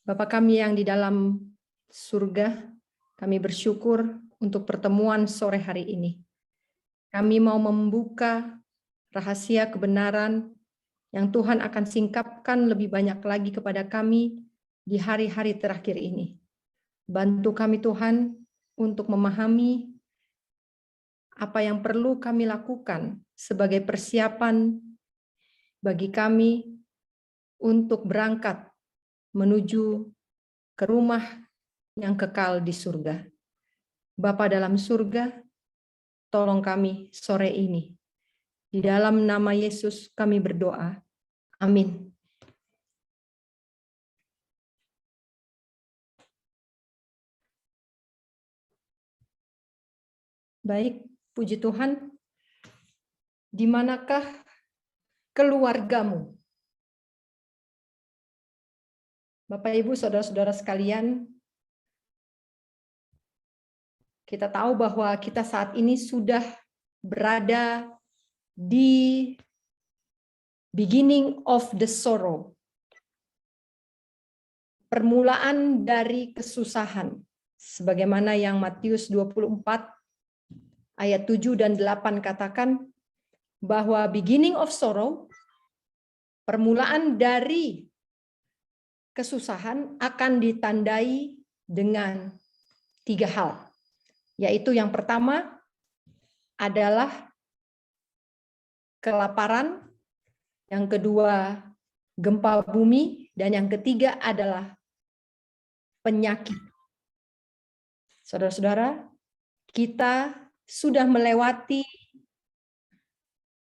Bapa kami yang di dalam surga, kami bersyukur untuk pertemuan sore hari ini. Kami mau membuka rahasia kebenaran yang Tuhan akan singkapkan lebih banyak lagi kepada kami di hari-hari terakhir ini. Bantu kami Tuhan untuk memahami apa yang perlu kami lakukan sebagai persiapan bagi kami untuk berangkat menuju ke rumah yang kekal di surga. Bapa dalam surga, tolong kami sore ini. Di dalam nama Yesus kami berdoa. Amin. Baik, puji Tuhan. Di manakah keluargamu? Bapak, Ibu, saudara-saudara sekalian, kita tahu bahwa kita saat ini sudah berada di beginning of the sorrow. Permulaan dari kesusahan. Sebagaimana yang Matius 24 ayat 7 dan 8 katakan bahwa beginning of sorrow, permulaan dari kesusahan akan ditandai dengan 3 hal. Yaitu yang pertama adalah kelaparan, yang kedua gempa bumi, dan yang ketiga adalah penyakit. Saudara-saudara, kita sudah melewati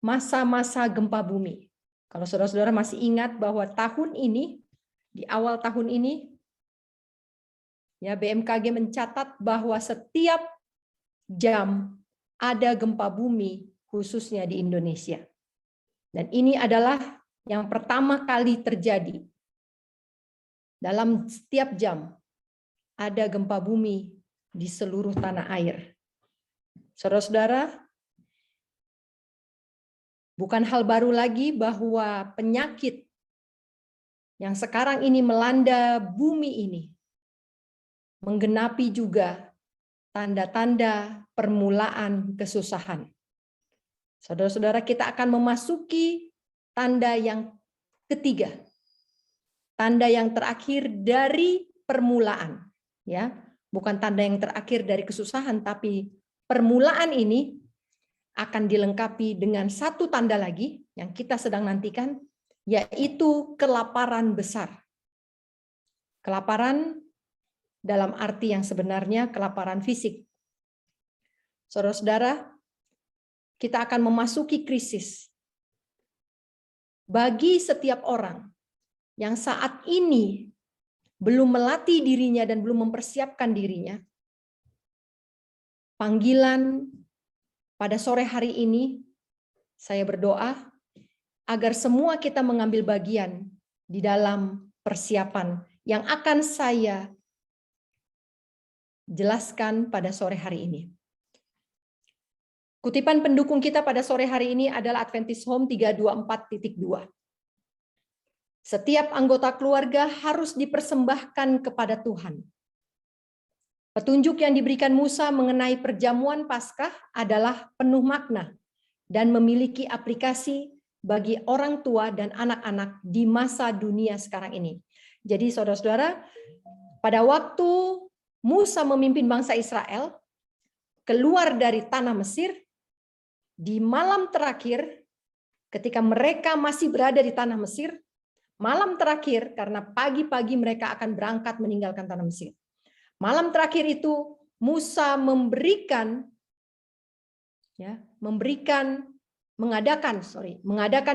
masa-masa gempa bumi. Kalau saudara-saudara masih ingat bahwa tahun ini, di awal tahun ini, ya BMKG mencatat bahwa setiap jam ada gempa bumi khususnya di Indonesia. Dan ini adalah yang pertama kali terjadi. Dalam setiap jam ada gempa bumi di seluruh tanah air. Saudara-saudara, bukan hal baru lagi bahwa penyakit yang sekarang ini melanda bumi ini menggenapi juga tanda-tanda permulaan kesusahan. Saudara-saudara, kita akan memasuki tanda yang ketiga. Tanda yang terakhir dari permulaan, ya. Bukan tanda yang terakhir dari kesusahan, tapi permulaan ini akan dilengkapi dengan satu tanda lagi yang kita sedang nantikan, yaitu kelaparan besar. Kelaparan dalam arti yang sebenarnya kelaparan fisik. Saudara-saudara, kita akan memasuki krisis. Bagi setiap orang yang saat ini belum melatih dirinya dan belum mempersiapkan dirinya, panggilan pada sore hari ini, saya berdoa agar semua kita mengambil bagian di dalam persiapan yang akan saya jelaskan pada sore hari ini. Kutipan pendukung kita pada sore hari ini adalah Adventist Home 324.2. Setiap anggota keluarga harus dipersembahkan kepada Tuhan. Petunjuk yang diberikan Musa mengenai perjamuan Paskah adalah penuh makna dan memiliki aplikasi bagi orang tua dan anak-anak di masa dunia sekarang ini. Jadi saudara-saudara, pada waktu Musa memimpin bangsa Israel keluar dari tanah Mesir, di malam terakhir ketika mereka masih berada di tanah Mesir, malam terakhir karena pagi-pagi mereka akan berangkat meninggalkan tanah Mesir. Malam terakhir itu Musa mengadakan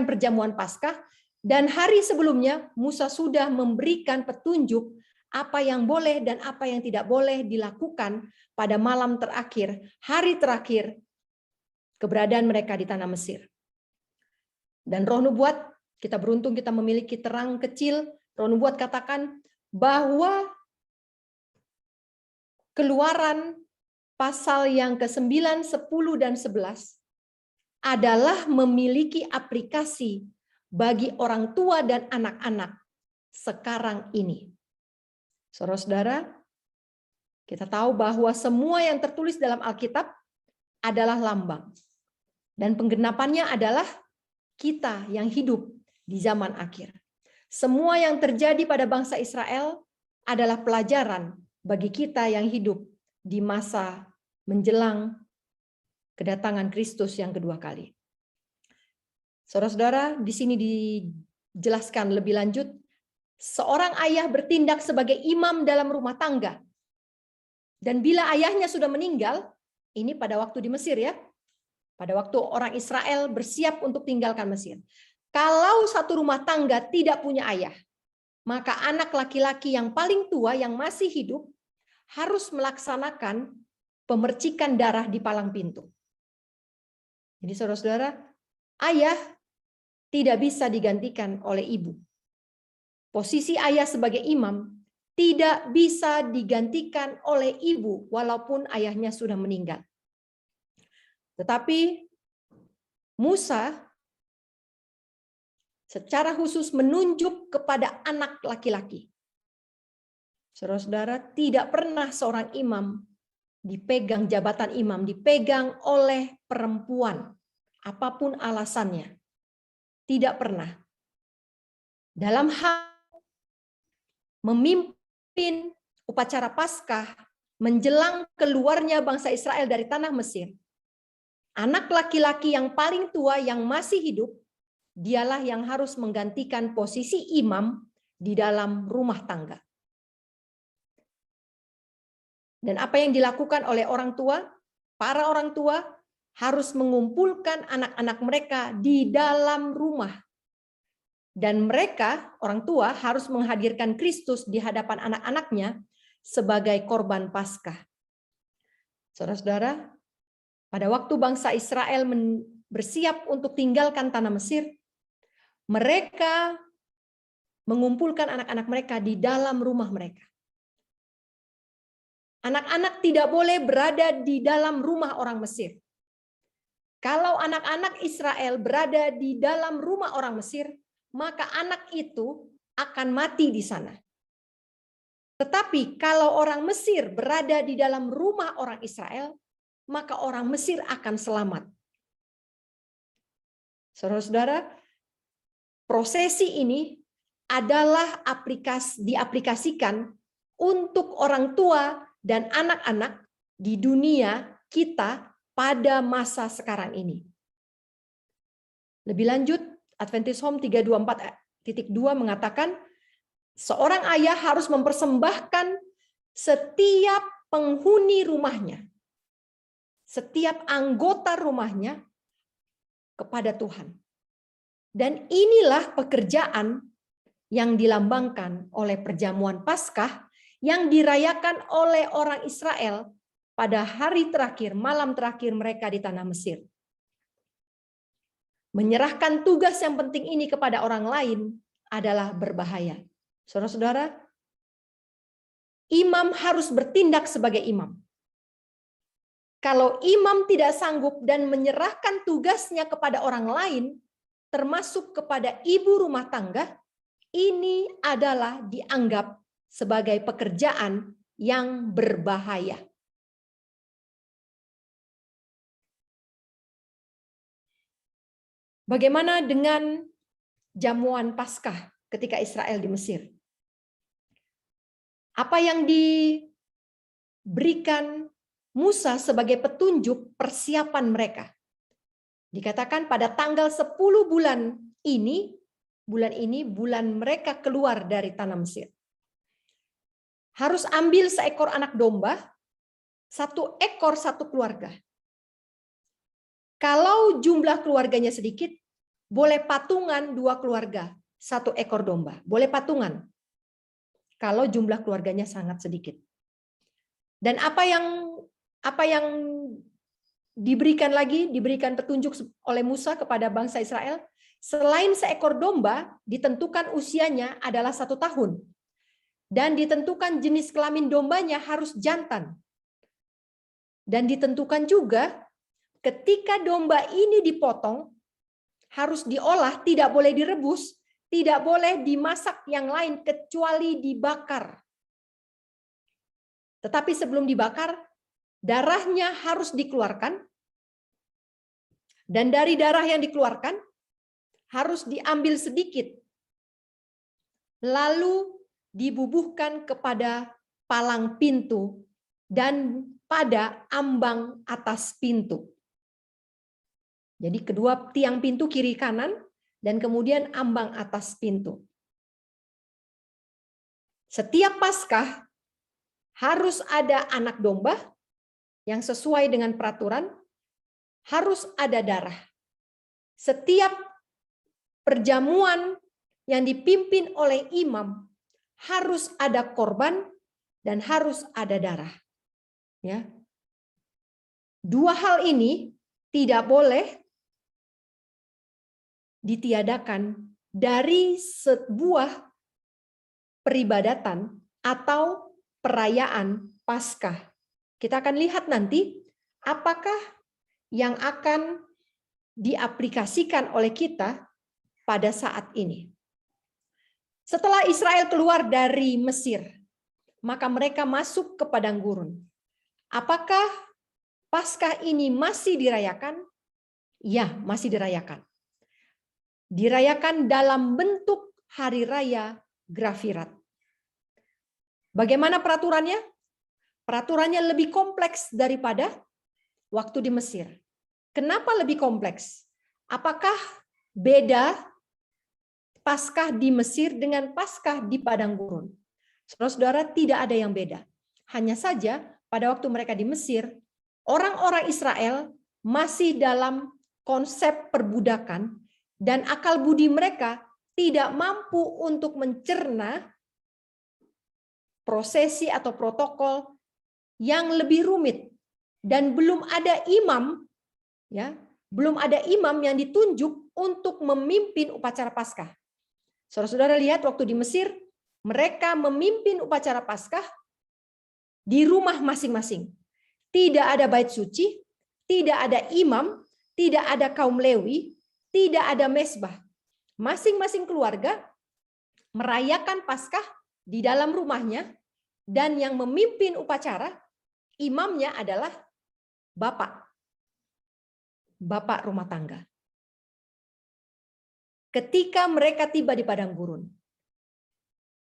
perjamuan Paskah, dan hari sebelumnya Musa sudah memberikan petunjuk apa yang boleh dan apa yang tidak boleh dilakukan pada malam terakhir, hari terakhir keberadaan mereka di tanah Mesir. Dan Roh Nubuat, kita beruntung kita memiliki terang kecil. Roh Nubuat katakan bahwa Keluaran pasal yang ke-9, 10, dan 11 adalah memiliki aplikasi bagi orang tua dan anak-anak sekarang ini. Saudara-saudara, kita tahu bahwa semua yang tertulis dalam Alkitab adalah lambang. Dan penggenapannya adalah kita yang hidup di zaman akhir. Semua yang terjadi pada bangsa Israel adalah pelajaran bagi kita yang hidup di masa menjelang kedatangan Kristus yang kedua kali. Saudara-saudara, di sini dijelaskan lebih lanjut, seorang ayah bertindak sebagai imam dalam rumah tangga. Dan bila ayahnya sudah meninggal, ini pada waktu di Mesir ya, pada waktu orang Israel bersiap untuk tinggalkan Mesir. Kalau satu rumah tangga tidak punya ayah, maka anak laki-laki yang paling tua yang masih hidup harus melaksanakan pemercikan darah di palang pintu. Jadi saudara-saudara, ayah tidak bisa digantikan oleh ibu. Posisi ayah sebagai imam tidak bisa digantikan oleh ibu walaupun ayahnya sudah meninggal. Tetapi Musa secara khusus menunjuk kepada anak laki-laki. Saudara-saudara, tidak pernah seorang imam dipegang jabatan imam, dipegang oleh perempuan, apapun alasannya. Tidak pernah. Dalam hal memimpin upacara Paskah menjelang keluarnya bangsa Israel dari tanah Mesir, anak laki-laki yang paling tua yang masih hidup, dialah yang harus menggantikan posisi imam di dalam rumah tangga. Dan apa yang dilakukan oleh orang tua? Para orang tua harus mengumpulkan anak-anak mereka di dalam rumah. Dan mereka, orang tua, harus menghadirkan Kristus di hadapan anak-anaknya sebagai korban Paskah. Saudara-saudara, pada waktu bangsa Israel bersiap untuk tinggalkan tanah Mesir, mereka mengumpulkan anak-anak mereka di dalam rumah mereka. Anak-anak tidak boleh berada di dalam rumah orang Mesir. Kalau anak-anak Israel berada di dalam rumah orang Mesir, maka anak itu akan mati di sana. Tetapi kalau orang Mesir berada di dalam rumah orang Israel, maka orang Mesir akan selamat. Saudara-saudara, prosesi ini adalah diaplikasikan untuk orang tua dan anak-anak di dunia kita pada masa sekarang ini. Lebih lanjut, Adventist Home 324.2 mengatakan, seorang ayah harus mempersembahkan setiap penghuni rumahnya, setiap anggota rumahnya kepada Tuhan. Dan inilah pekerjaan yang dilambangkan oleh perjamuan Paskah yang dirayakan oleh orang Israel pada hari terakhir, malam terakhir mereka di tanah Mesir. Menyerahkan tugas yang penting ini kepada orang lain adalah berbahaya. Saudara-saudara, imam harus bertindak sebagai imam. Kalau imam tidak sanggup dan menyerahkan tugasnya kepada orang lain, termasuk kepada ibu rumah tangga, ini adalah dianggap sebagai pekerjaan yang berbahaya. Bagaimana dengan jamuan Paskah ketika Israel di Mesir? Apa yang diberikan Musa sebagai petunjuk persiapan mereka? Dikatakan pada tanggal 10 bulan ini mereka keluar dari tanah Mesir. Harus ambil seekor anak domba, 1 ekor 1 keluarga. Kalau jumlah keluarganya sedikit, boleh patungan 2 keluarga, 1 ekor domba. Boleh patungan. Kalau jumlah keluarganya sangat sedikit. Dan apa yang diberikan petunjuk oleh Musa kepada bangsa Israel, selain seekor domba, ditentukan usianya adalah 1 tahun. Dan ditentukan jenis kelamin dombanya harus jantan. Dan ditentukan juga ketika domba ini dipotong, harus diolah, tidak boleh direbus, tidak boleh dimasak yang lain kecuali dibakar. Tetapi sebelum dibakar, darahnya harus dikeluarkan. Dan dari darah yang dikeluarkan, harus diambil sedikit. Lalu dibubuhkan kepada palang pintu dan pada ambang atas pintu. Jadi kedua tiang pintu kiri kanan dan kemudian ambang atas pintu. Setiap Paskah harus ada anak domba yang sesuai dengan peraturan, harus ada darah. Setiap perjamuan yang dipimpin oleh imam harus ada korban dan harus ada darah. Ya. Dua hal ini tidak boleh ditiadakan dari sebuah peribadatan atau perayaan Paskah. Kita akan lihat nanti apakah yang akan diaplikasikan oleh kita pada saat ini. Setelah Israel keluar dari Mesir, maka mereka masuk ke padang gurun. Apakah Paskah ini masih dirayakan? Ya, masih dirayakan. Dirayakan dalam bentuk hari raya Grafirat. Bagaimana peraturannya? Peraturannya lebih kompleks daripada waktu di Mesir. Kenapa lebih kompleks? Apakah beda Paskah di Mesir dengan Paskah di padang gurun? Saudara-saudara, tidak ada yang beda. Hanya saja pada waktu mereka di Mesir, orang-orang Israel masih dalam konsep perbudakan dan akal budi mereka tidak mampu untuk mencerna prosesi atau protokol yang lebih rumit dan belum ada imam, ya, belum ada imam yang ditunjuk untuk memimpin upacara Paskah. Saudara-saudara lihat waktu di Mesir, mereka memimpin upacara Paskah di rumah masing-masing. Tidak ada bait suci, tidak ada imam, tidak ada kaum Lewi, tidak ada mezbah. Masing-masing keluarga merayakan Paskah di dalam rumahnya dan yang memimpin upacara, imamnya adalah bapak rumah tangga. Ketika mereka tiba di padang gurun,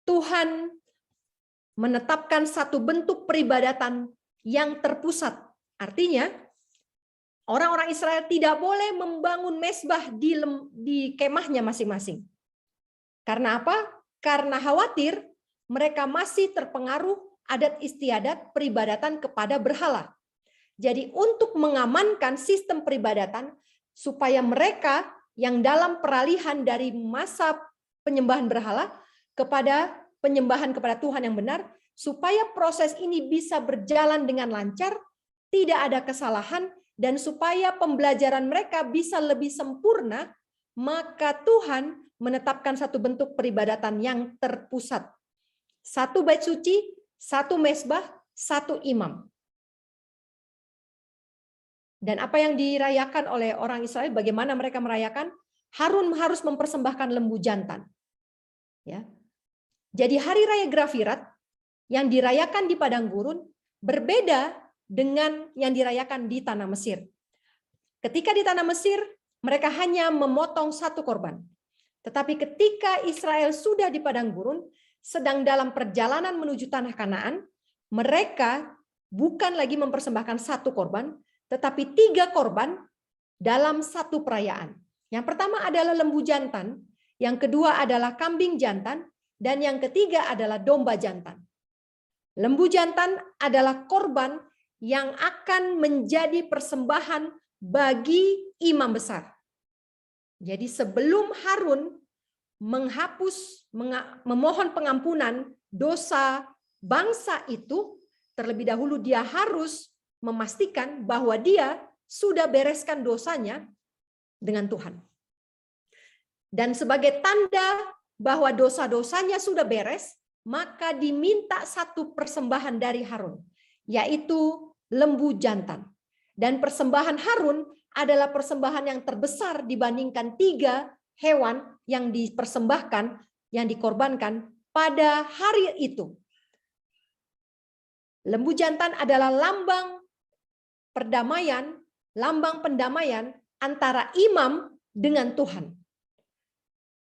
Tuhan menetapkan satu bentuk peribadatan yang terpusat. Artinya, orang-orang Israel tidak boleh membangun mezbah di kemahnya masing-masing. Karena apa? Karena khawatir mereka masih terpengaruh adat istiadat peribadatan kepada berhala. Jadi untuk mengamankan sistem peribadatan supaya mereka yang dalam peralihan dari masa penyembahan berhala kepada penyembahan kepada Tuhan yang benar, supaya proses ini bisa berjalan dengan lancar, tidak ada kesalahan, dan supaya pembelajaran mereka bisa lebih sempurna, maka Tuhan menetapkan satu bentuk peribadatan yang terpusat. Satu bait suci, satu mezbah, satu imam. Dan apa yang dirayakan oleh orang Israel, bagaimana mereka merayakan? Harun harus mempersembahkan lembu jantan. Ya. Jadi hari raya Grafirat yang dirayakan di padang gurun berbeda dengan yang dirayakan di tanah Mesir. Ketika di tanah Mesir, mereka hanya memotong satu korban. Tetapi ketika Israel sudah di padang gurun, sedang dalam perjalanan menuju tanah Kanaan, mereka bukan lagi mempersembahkan satu korban, tetapi 3 korban dalam satu perayaan. Yang pertama adalah lembu jantan, yang kedua adalah kambing jantan, dan yang ketiga adalah domba jantan. Lembu jantan adalah korban yang akan menjadi persembahan bagi imam besar. Jadi sebelum Harun memohon pengampunan dosa bangsa itu, terlebih dahulu dia harus memastikan bahwa dia sudah bereskan dosanya dengan Tuhan. Dan sebagai tanda bahwa dosa-dosanya sudah beres, maka diminta satu persembahan dari Harun, yaitu lembu jantan. Dan persembahan Harun adalah persembahan yang terbesar dibandingkan 3 hewan yang dipersembahkan, yang dikorbankan pada hari itu. Lembu jantan adalah lambang perdamaian, lambang pendamaian antara imam dengan Tuhan.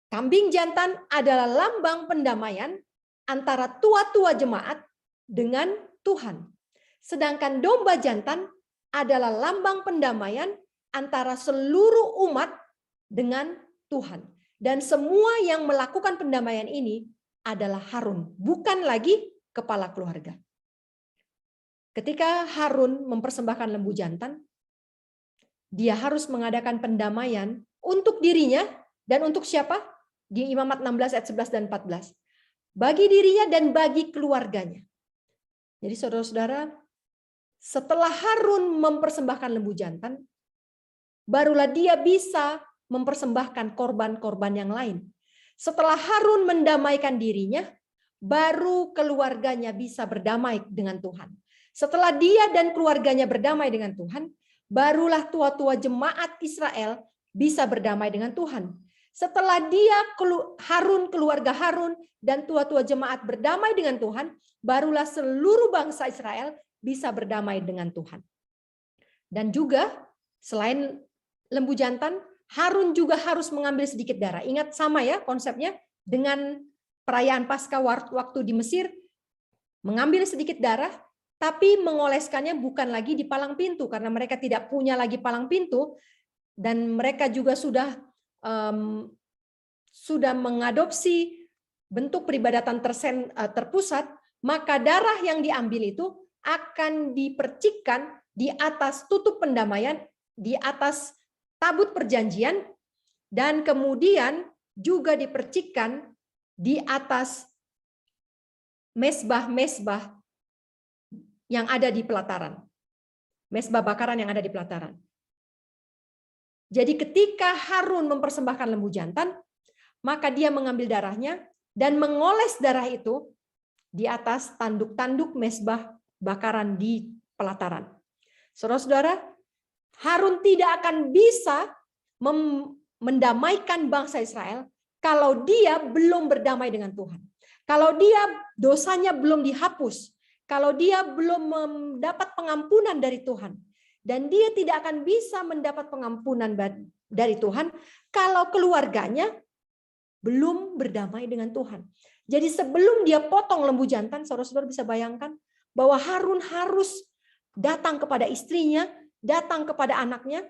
Kambing jantan adalah lambang pendamaian antara tua-tua jemaat dengan Tuhan. Sedangkan domba jantan adalah lambang pendamaian antara seluruh umat dengan Tuhan. Dan semua yang melakukan pendamaian ini adalah Harun, bukan lagi kepala keluarga. Ketika Harun mempersembahkan lembu jantan, dia harus mengadakan pendamaian untuk dirinya dan untuk siapa? Di Imamat 16 ayat 11 dan 14. Bagi dirinya dan bagi keluarganya. Jadi saudara-saudara, setelah Harun mempersembahkan lembu jantan, barulah dia bisa mempersembahkan korban-korban yang lain. Setelah Harun mendamaikan dirinya, baru keluarganya bisa berdamai dengan Tuhan. Setelah dia dan keluarganya berdamai dengan Tuhan, barulah tua-tua jemaat Israel bisa berdamai dengan Tuhan. Setelah Harun, keluarga Harun, dan tua-tua jemaat berdamai dengan Tuhan, barulah seluruh bangsa Israel bisa berdamai dengan Tuhan. Dan juga selain lembu jantan, Harun juga harus mengambil sedikit darah. Ingat sama ya konsepnya dengan perayaan Paskah waktu di Mesir, mengambil sedikit darah, tapi mengoleskannya bukan lagi di palang pintu karena mereka tidak punya lagi palang pintu dan mereka juga sudah mengadopsi bentuk peribadatan terpusat, maka darah yang diambil itu akan dipercikkan di atas tutup pendamaian, di atas tabut perjanjian, dan kemudian juga dipercikkan di atas mesbah-mesbah yang ada di pelataran. Mesbah bakaran yang ada di pelataran. Jadi ketika Harun mempersembahkan lembu jantan, maka dia mengambil darahnya dan mengoles darah itu di atas tanduk-tanduk mesbah bakaran di pelataran. Saudara-saudara, Harun tidak akan bisa mendamaikan bangsa Israel kalau dia belum berdamai dengan Tuhan. Kalau dia dosanya belum dihapus, kalau dia belum mendapat pengampunan dari Tuhan, dan dia tidak akan bisa mendapat pengampunan dari Tuhan kalau keluarganya belum berdamai dengan Tuhan. Jadi sebelum dia potong lembu jantan, saudara-saudara bisa bayangkan bahwa Harun harus datang kepada istrinya, datang kepada anaknya,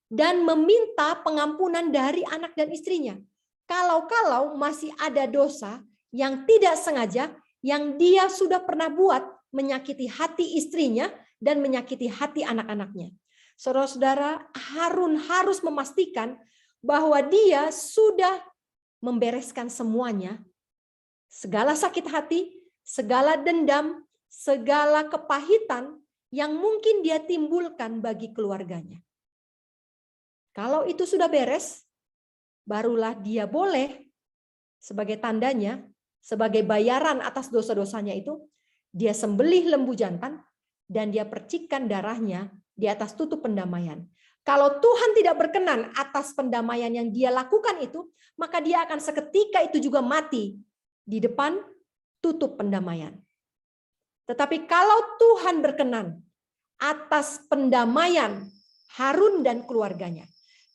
dan meminta pengampunan dari anak dan istrinya. Kalau masih ada dosa yang tidak sengaja, yang dia sudah pernah buat menyakiti hati istrinya dan menyakiti hati anak-anaknya. Saudara-saudara, Harun harus memastikan bahwa dia sudah membereskan semuanya, segala sakit hati, segala dendam, segala kepahitan yang mungkin dia timbulkan bagi keluarganya. Kalau itu sudah beres, barulah dia boleh sebagai tandanya, sebagai bayaran atas dosa-dosanya itu, dia sembelih lembu jantan dan dia percikkan darahnya di atas tutup pendamaian. Kalau Tuhan tidak berkenan atas pendamaian yang dia lakukan itu, maka dia akan seketika itu juga mati di depan tutup pendamaian. Tetapi kalau Tuhan berkenan atas pendamaian Harun dan keluarganya,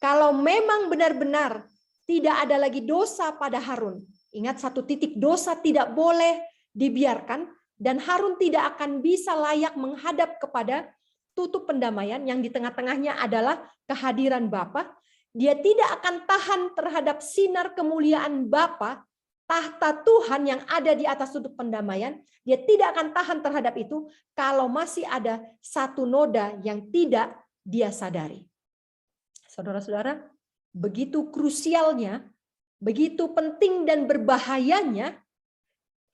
kalau memang benar-benar tidak ada lagi dosa pada Harun, ingat satu titik, dosa tidak boleh dibiarkan, dan Harun tidak akan bisa layak menghadap kepada tutup pendamaian yang di tengah-tengahnya adalah kehadiran Bapa. Dia tidak akan tahan terhadap sinar kemuliaan Bapa, tahta Tuhan yang ada di atas tutup pendamaian. Dia tidak akan tahan terhadap itu kalau masih ada satu noda yang tidak dia sadari. Saudara-saudara, begitu krusialnya, begitu penting dan berbahayanya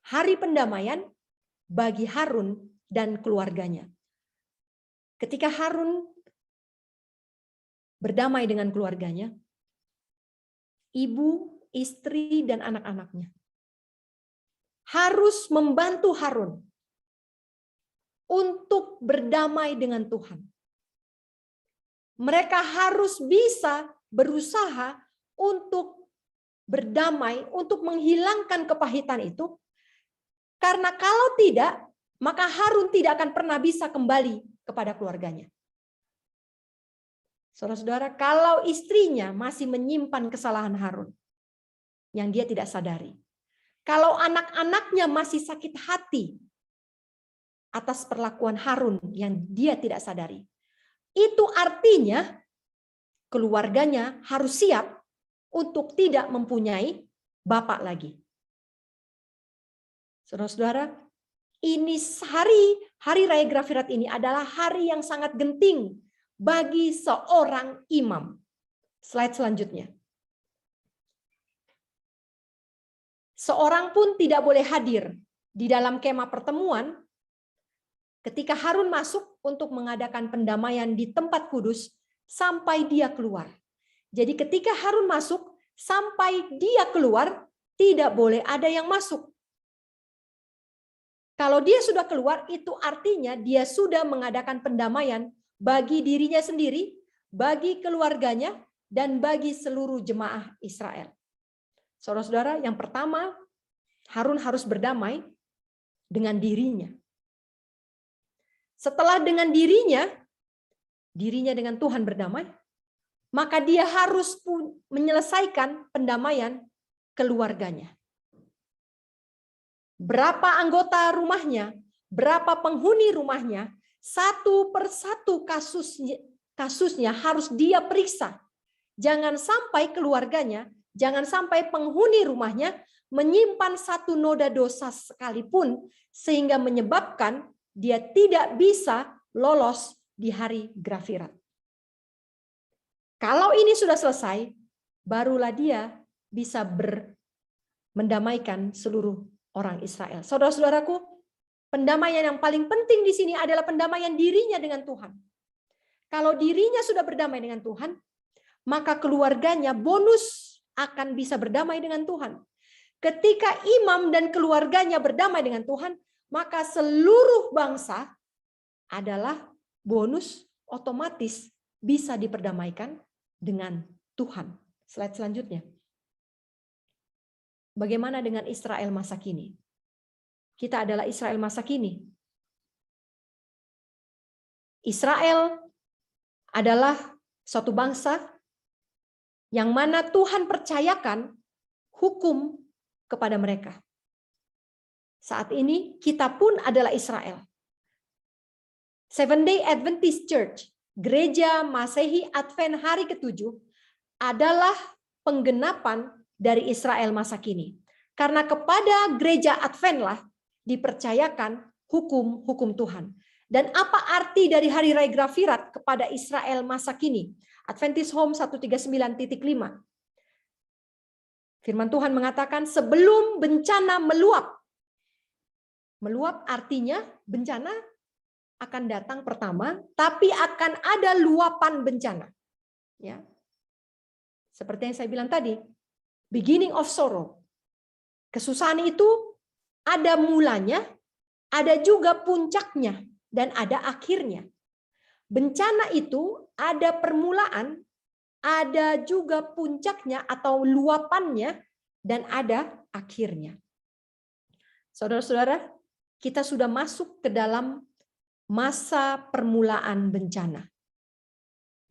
hari pendamaian bagi Harun dan keluarganya. Ketika Harun berdamai dengan keluarganya, ibu, istri, dan anak-anaknya harus membantu Harun untuk berdamai dengan Tuhan. Mereka harus bisa berusaha untuk berdamai, untuk menghilangkan kepahitan itu. Karena kalau tidak, maka Harun tidak akan pernah bisa kembali kepada keluarganya. Saudara-saudara, kalau istrinya masih menyimpan kesalahan Harun yang dia tidak sadari, kalau anak-anaknya masih sakit hati atas perlakuan Harun yang dia tidak sadari, itu artinya keluarganya harus siap untuk tidak mempunyai bapak lagi. Saudara-saudara, ini hari Raya Grafirat ini adalah hari yang sangat genting bagi seorang imam. Slide selanjutnya. Seorang pun tidak boleh hadir di dalam kemah pertemuan ketika Harun masuk untuk mengadakan pendamaian di tempat kudus sampai dia keluar. Jadi ketika Harun masuk sampai dia keluar, tidak boleh ada yang masuk. Kalau dia sudah keluar, itu artinya dia sudah mengadakan pendamaian bagi dirinya sendiri, bagi keluarganya, dan bagi seluruh jemaah Israel. Saudara-saudara, yang pertama, Harun harus berdamai dengan dirinya. Setelah dengan dirinya dengan Tuhan berdamai, maka dia harus menyelesaikan pendamaian keluarganya. Berapa anggota rumahnya, berapa penghuni rumahnya, satu persatu kasusnya harus dia periksa. Jangan sampai keluarganya, jangan sampai penghuni rumahnya menyimpan satu noda dosa sekalipun sehingga menyebabkan dia tidak bisa lolos di hari Grafirat. Kalau ini sudah selesai, barulah dia bisa mendamaikan seluruh orang Israel. Saudara-saudaraku, pendamaian yang paling penting di sini adalah pendamaian dirinya dengan Tuhan. Kalau dirinya sudah berdamai dengan Tuhan, maka keluarganya bonus akan bisa berdamai dengan Tuhan. Ketika imam dan keluarganya berdamai dengan Tuhan, maka seluruh bangsa adalah bonus otomatis bisa diperdamaikan dengan Tuhan. Slide selanjutnya. Bagaimana dengan Israel masa kini? Kita adalah Israel masa kini. Israel adalah suatu bangsa yang mana Tuhan percayakan hukum kepada mereka. Saat ini kita pun adalah Israel. Seventh-day Adventist Church, Gereja Masehi Advent hari ke-7 adalah penggenapan dari Israel masa kini. Karena kepada gereja Advent lah dipercayakan hukum-hukum Tuhan. Dan apa arti dari hari Raya Grafirat kepada Israel masa kini? Adventist Home 139.5. Firman Tuhan mengatakan sebelum bencana meluap. Meluap artinya bencana akan datang pertama, tapi akan ada luapan bencana. Ya. Seperti yang saya bilang tadi, beginning of sorrow. Kesusahan itu ada mulanya, ada juga puncaknya, dan ada akhirnya. Bencana itu ada permulaan, ada juga puncaknya atau luapannya, dan ada akhirnya. Saudara-saudara, kita sudah masuk ke dalam masa permulaan bencana.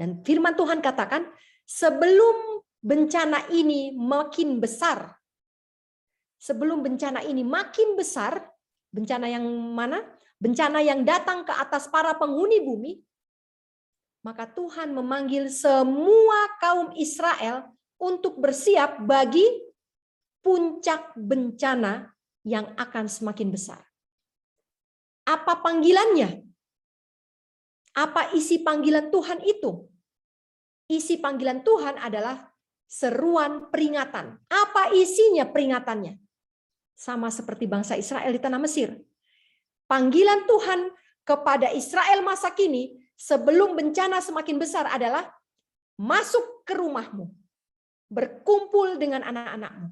Dan firman Tuhan katakan, sebelum bencana ini makin besar, sebelum bencana ini makin besar, bencana yang mana? Bencana yang datang ke atas para penghuni bumi, maka Tuhan memanggil semua kaum Israel untuk bersiap bagi puncak bencana yang akan semakin besar. Apa panggilannya? Apa isi panggilan Tuhan itu? Isi panggilan Tuhan adalah seruan peringatan. Apa isinya peringatannya? Sama seperti bangsa Israel di tanah Mesir. Panggilan Tuhan kepada Israel masa kini sebelum bencana semakin besar adalah masuk ke rumahmu, berkumpul dengan anak-anakmu.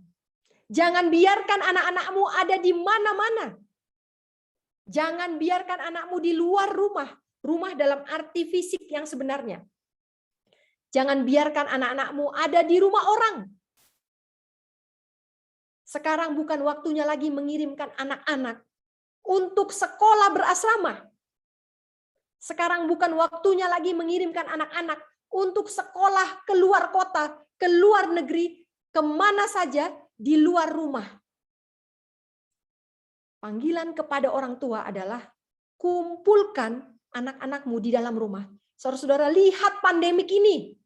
Jangan biarkan anak-anakmu ada di mana-mana. Jangan biarkan anakmu di luar rumah. Rumah dalam arti fisik yang sebenarnya. Jangan biarkan anak-anakmu ada di rumah orang. Sekarang bukan waktunya lagi mengirimkan anak-anak untuk sekolah berasrama. Sekarang bukan waktunya lagi mengirimkan anak-anak untuk sekolah keluar kota, keluar negeri, kemana saja di luar rumah. Panggilan kepada orang tua adalah kumpulkan anak-anakmu di dalam rumah. Saudara-saudara, lihat pandemik ini.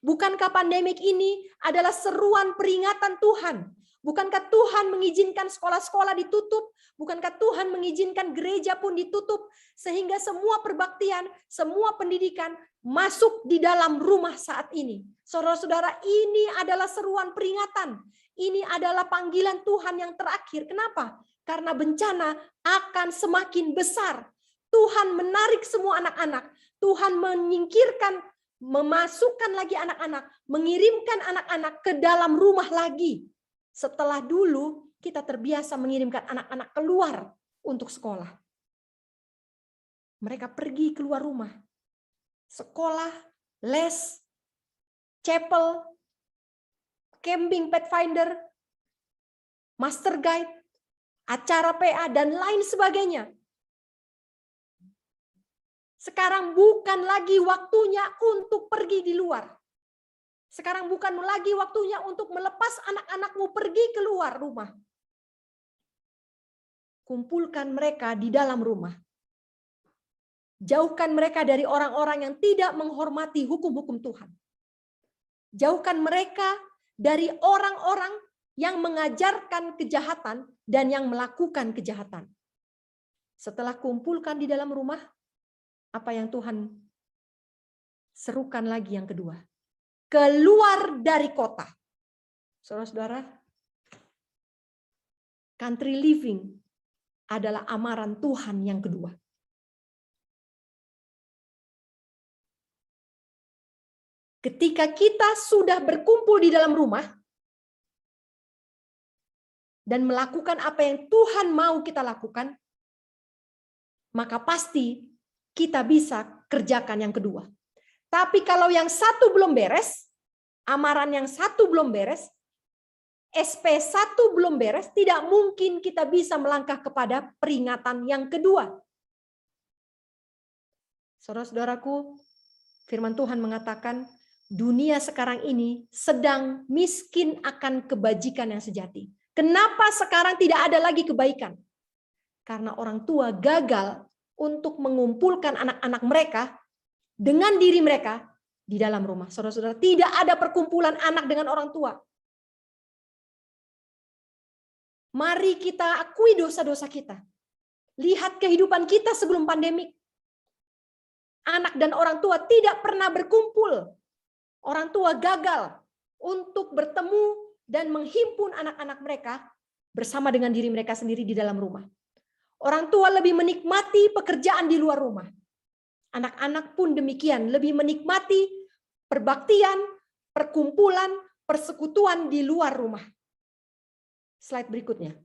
Bukankah pandemik ini adalah seruan peringatan Tuhan? Bukankah Tuhan mengizinkan sekolah-sekolah ditutup? Bukankah Tuhan mengizinkan gereja pun ditutup? Sehingga semua perbaktian, semua pendidikan masuk di dalam rumah saat ini. Saudara-saudara, ini adalah seruan peringatan. Ini adalah panggilan Tuhan yang terakhir. Kenapa? Karena bencana akan semakin besar. Tuhan menarik semua anak-anak. Tuhan menyingkirkan, memasukkan lagi anak-anak, mengirimkan anak-anak ke dalam rumah lagi. Setelah dulu kita terbiasa mengirimkan anak-anak keluar untuk sekolah. Mereka pergi keluar rumah. Sekolah, les, chapel, camping Pathfinder, master guide, acara PA, dan lain sebagainya. Sekarang bukan lagi waktunya untuk pergi di luar. Sekarang bukan lagi waktunya untuk melepas anak-anakmu pergi keluar rumah. Kumpulkan mereka di dalam rumah. Jauhkan mereka dari orang-orang yang tidak menghormati hukum-hukum Tuhan. Jauhkan mereka dari orang-orang yang mengajarkan kejahatan dan yang melakukan kejahatan. Setelah kumpulkan di dalam rumah, apa yang Tuhan serukan lagi yang kedua? Keluar dari kota. Saudara-saudara, country living adalah amaran Tuhan yang kedua. Ketika kita sudah berkumpul di dalam rumah dan melakukan apa yang Tuhan mau kita lakukan, maka pasti kita bisa kerjakan yang kedua. Tapi kalau yang satu belum beres, amaran yang satu belum beres, SP1 belum beres, tidak mungkin kita bisa melangkah kepada peringatan yang kedua. Saudara-saudaraku, firman Tuhan mengatakan, dunia sekarang ini sedang miskin akan kebajikan yang sejati. Kenapa sekarang tidak ada lagi kebaikan? Karena orang tua gagal untuk mengumpulkan anak-anak mereka dengan diri mereka di dalam rumah. Saudara-saudara, tidak ada perkumpulan anak dengan orang tua. Mari kita akui dosa-dosa kita. Lihat kehidupan kita sebelum pandemik. Anak dan orang tua tidak pernah berkumpul. Orang tua gagal untuk bertemu dan menghimpun anak-anak mereka bersama dengan diri mereka sendiri di dalam rumah. Orang tua lebih menikmati pekerjaan di luar rumah. Anak-anak pun demikian, lebih menikmati perbaktian, perkumpulan, persekutuan di luar rumah. Slide berikutnya.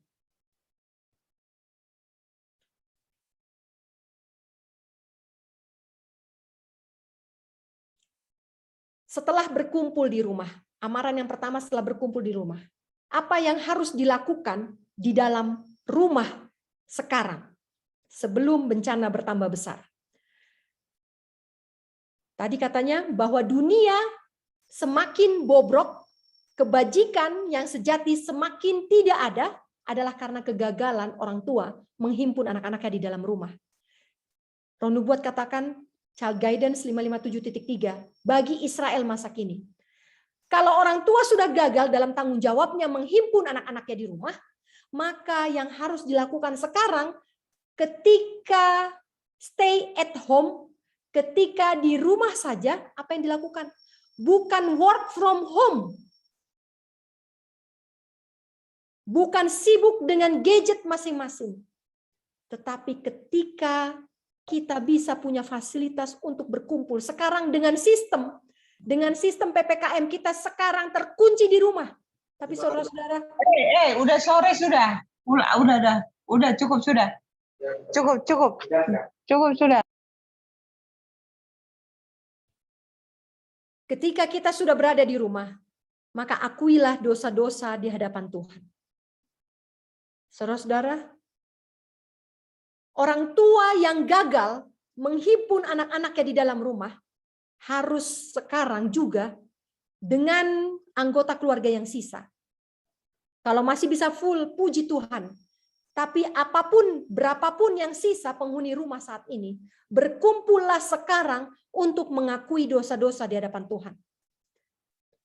Setelah berkumpul di rumah, amaran yang pertama setelah berkumpul di rumah. Apa yang harus dilakukan di dalam rumah sekarang sebelum bencana bertambah besar? Tadi katanya bahwa dunia semakin bobrok, kebajikan yang sejati semakin tidak ada adalah karena kegagalan orang tua menghimpun anak-anaknya di dalam rumah. Roh Nubuat katakan, Child Guidance 557.3, bagi Israel masa kini. Kalau orang tua sudah gagal dalam tanggung jawabnya menghimpun anak-anaknya di rumah, maka yang harus dilakukan sekarang ketika stay at home, ketika di rumah saja, apa yang dilakukan? Bukan work from home. Bukan sibuk dengan gadget masing-masing. Tetapi ketika kita bisa punya fasilitas untuk berkumpul. Sekarang dengan sistem PPKM kita sekarang terkunci di rumah. Tapi saudara-saudara, udah sore sudah. Udah cukup sudah. Cukup sudah. ketika kita sudah berada di rumah, maka akuilah dosa-dosa di hadapan Tuhan. Saudara-saudara, Orang tua yang gagal menghimpun anak-anaknya di dalam rumah harus sekarang juga dengan anggota keluarga yang sisa. Kalau masih bisa full, puji Tuhan. Tapi apapun, berapapun yang sisa penghuni rumah saat ini, berkumpullah sekarang untuk mengakui dosa-dosa di hadapan Tuhan.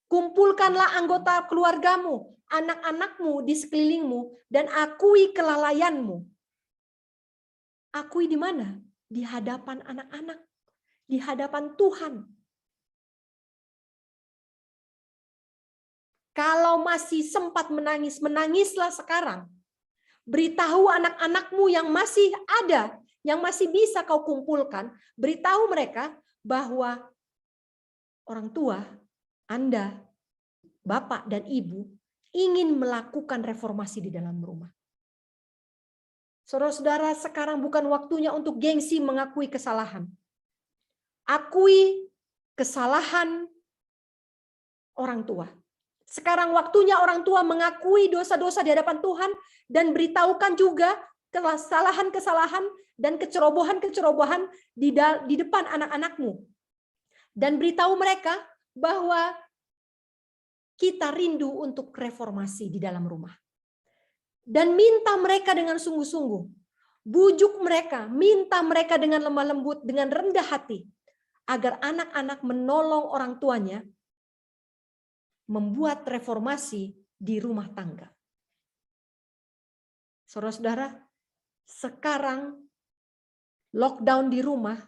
Kumpulkanlah anggota keluargamu, anak-anakmu di sekelilingmu, dan akui kelalaianmu. Akui di mana? Di hadapan anak-anak, di hadapan Tuhan. Kalau masih sempat menangis, menangislah sekarang. Beritahu anak-anakmu yang masih ada, yang masih bisa kau kumpulkan, beritahu mereka bahwa orang tua, Anda, Bapak dan Ibu, ingin melakukan reformasi di dalam rumah. Saudara-saudara, sekarang bukan waktunya untuk gengsi mengakui kesalahan. Akui kesalahan orang tua. Sekarang waktunya orang tua mengakui dosa-dosa di hadapan Tuhan dan beritahukan juga kesalahan-kesalahan dan kecerobohan-kecerobohan di depan anak-anakmu. Dan beritahu mereka bahwa kita rindu untuk reformasi di dalam rumah. Dan minta mereka dengan sungguh-sungguh. Bujuk mereka, minta mereka dengan lemah lembut, dengan rendah hati. Agar anak-anak menolong orang tuanya membuat reformasi di rumah tangga. Saudara-saudara, sekarang lockdown di rumah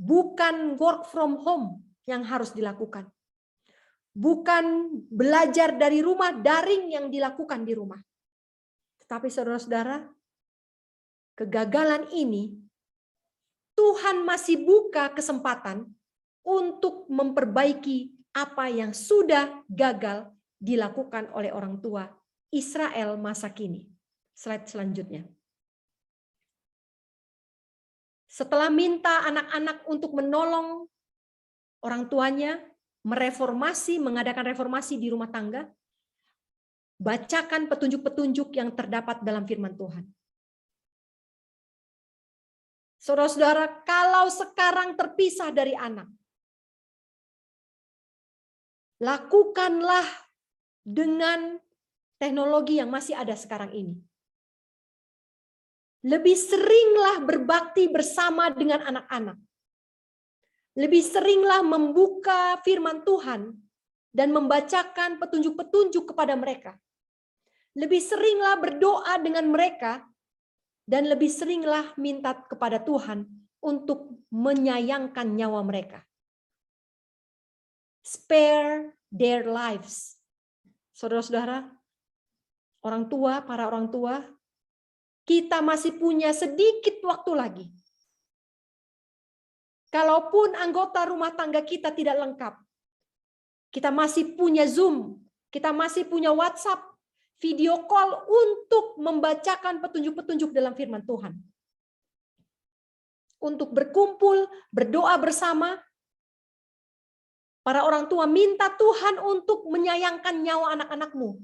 bukan work from home yang harus dilakukan. Bukan belajar dari rumah, daring yang dilakukan di rumah. Tetapi saudara-saudara, kegagalan ini Tuhan masih buka kesempatan untuk memperbaiki apa yang sudah gagal dilakukan oleh orang tua Israel masa kini. Slide selanjutnya. Setelah minta anak-anak untuk menolong orang tuanya, mereformasi, mengadakan reformasi di rumah tangga, bacakan petunjuk-petunjuk yang terdapat dalam firman Tuhan. Saudara-saudara, kalau sekarang terpisah dari anak, lakukanlah dengan teknologi yang masih ada sekarang ini. Lebih seringlah berbakti bersama dengan anak-anak. Lebih seringlah membuka firman Tuhan dan membacakan petunjuk-petunjuk kepada mereka. Lebih seringlah berdoa dengan mereka dan lebih seringlah minta kepada Tuhan untuk menyayangkan nyawa mereka. Spare their lives. Saudara-saudara, orang tua, para orang tua, kita masih punya sedikit waktu lagi. Kalaupun anggota rumah tangga kita tidak lengkap, kita masih punya Zoom, kita masih punya WhatsApp, video call untuk membacakan petunjuk-petunjuk dalam firman Tuhan. Untuk berkumpul, berdoa bersama. Para orang tua minta Tuhan untuk menyayangkan nyawa anak-anakmu.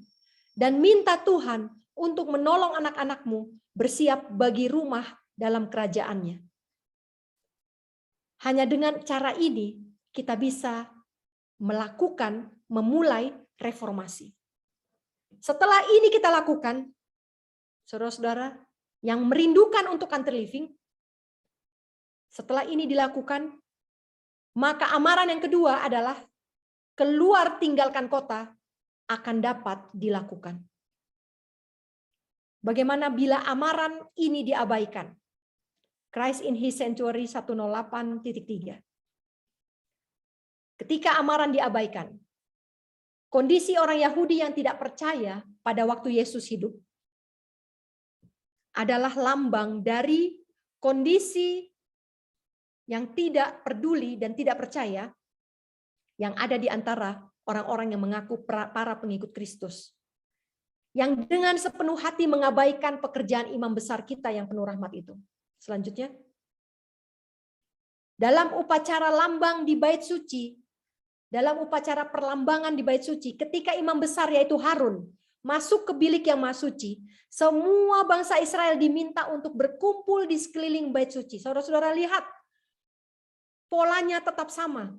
Dan minta Tuhan untuk menolong anak-anakmu bersiap bagi rumah dalam kerajaannya. Hanya dengan cara ini kita bisa melakukan, memulai reformasi. Setelah ini kita lakukan, saudara-saudara yang merindukan untuk country living, setelah ini dilakukan, maka amaran yang kedua adalah keluar tinggalkan kota akan dapat dilakukan. Bagaimana bila amaran ini diabaikan? Christ in His Sanctuary 108.3. Ketika amaran diabaikan, kondisi orang Yahudi yang tidak percaya pada waktu Yesus hidup adalah lambang dari kondisi yang tidak peduli dan tidak percaya yang ada di antara orang-orang yang mengaku para pengikut Kristus. Yang dengan sepenuh hati mengabaikan pekerjaan imam besar kita yang penuh rahmat itu. Selanjutnya. Dalam upacara lambang di bait suci, dalam upacara perlambangan di bait suci, ketika imam besar yaitu Harun masuk ke bilik yang maha suci, semua bangsa Israel diminta untuk berkumpul di sekeliling bait suci. Saudara-saudara lihat, polanya tetap sama.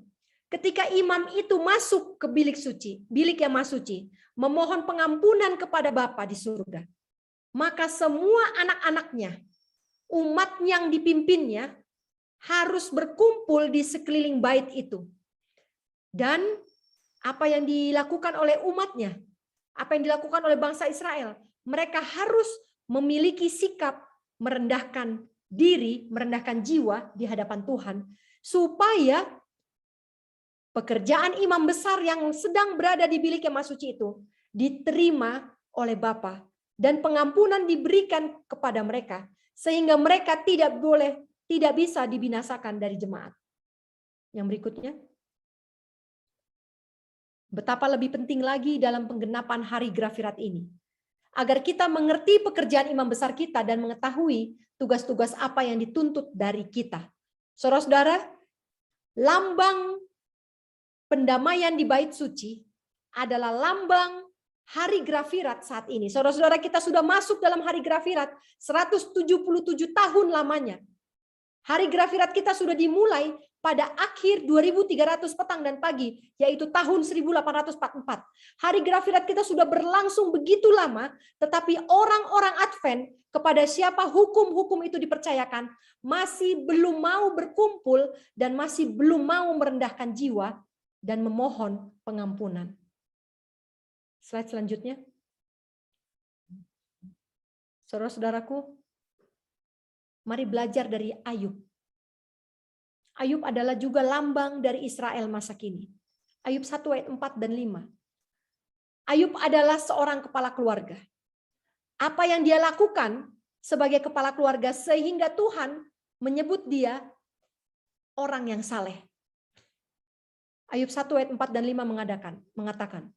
Ketika imam itu masuk ke bilik suci, bilik yang maha suci, memohon pengampunan kepada Bapa di surga, maka semua anak-anaknya, umat yang dipimpinnya, harus berkumpul di sekeliling bait itu. Dan apa yang dilakukan oleh umatnya, apa yang dilakukan oleh bangsa Israel, mereka harus memiliki sikap merendahkan diri, merendahkan jiwa di hadapan Tuhan, supaya pekerjaan imam besar yang sedang berada di bilik yang maha suci itu diterima oleh Bapa dan pengampunan diberikan kepada mereka sehingga mereka tidak bisa dibinasakan dari jemaat. Yang berikutnya, betapa lebih penting lagi dalam penggenapan hari Grafirat ini, agar kita mengerti pekerjaan imam besar kita dan mengetahui tugas-tugas apa yang dituntut dari kita. Saudara-saudara, lambang pendamaian di bait suci adalah lambang hari Grafirat saat ini. Saudara-saudara, kita sudah masuk dalam hari Grafirat 177 tahun lamanya. Hari Grafirat kita sudah dimulai pada akhir 2300 petang dan pagi, yaitu tahun 1844. Hari Grafirat kita sudah berlangsung begitu lama, tetapi orang-orang Advent kepada siapa hukum-hukum itu dipercayakan, masih belum mau berkumpul dan masih belum mau merendahkan jiwa dan memohon pengampunan. Slide selanjutnya. Saudara-saudaraku, mari belajar dari Ayub. Ayub adalah juga lambang dari Israel masa kini. Ayub 1 ayat 4 dan 5. Ayub adalah seorang kepala keluarga. Apa yang dia lakukan sebagai kepala keluarga sehingga Tuhan menyebut dia orang yang saleh. Ayub 1 ayat 4 dan 5 mengatakan,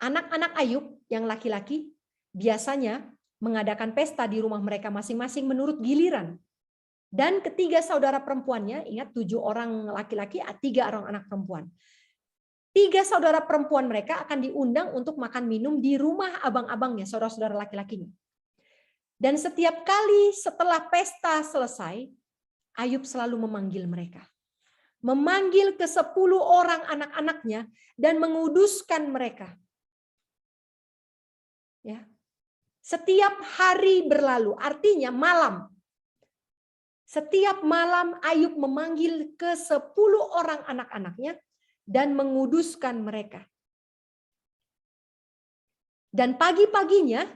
anak-anak Ayub yang laki-laki biasanya mengadakan pesta di rumah mereka masing-masing menurut giliran. Dan ketiga saudara perempuannya, ingat 7 orang laki-laki, 3 orang anak perempuan. 3 saudara perempuan mereka akan diundang untuk makan minum di rumah abang-abangnya, saudara-saudara laki-lakinya. Dan setiap kali setelah pesta selesai, Ayub selalu memanggil mereka. Memanggil ke 10 orang anak-anaknya dan menguduskan mereka. Ya. Setiap hari berlalu, artinya malam. Setiap malam Ayub memanggil ke 10 orang anak-anaknya dan menguduskan mereka. Dan pagi-paginya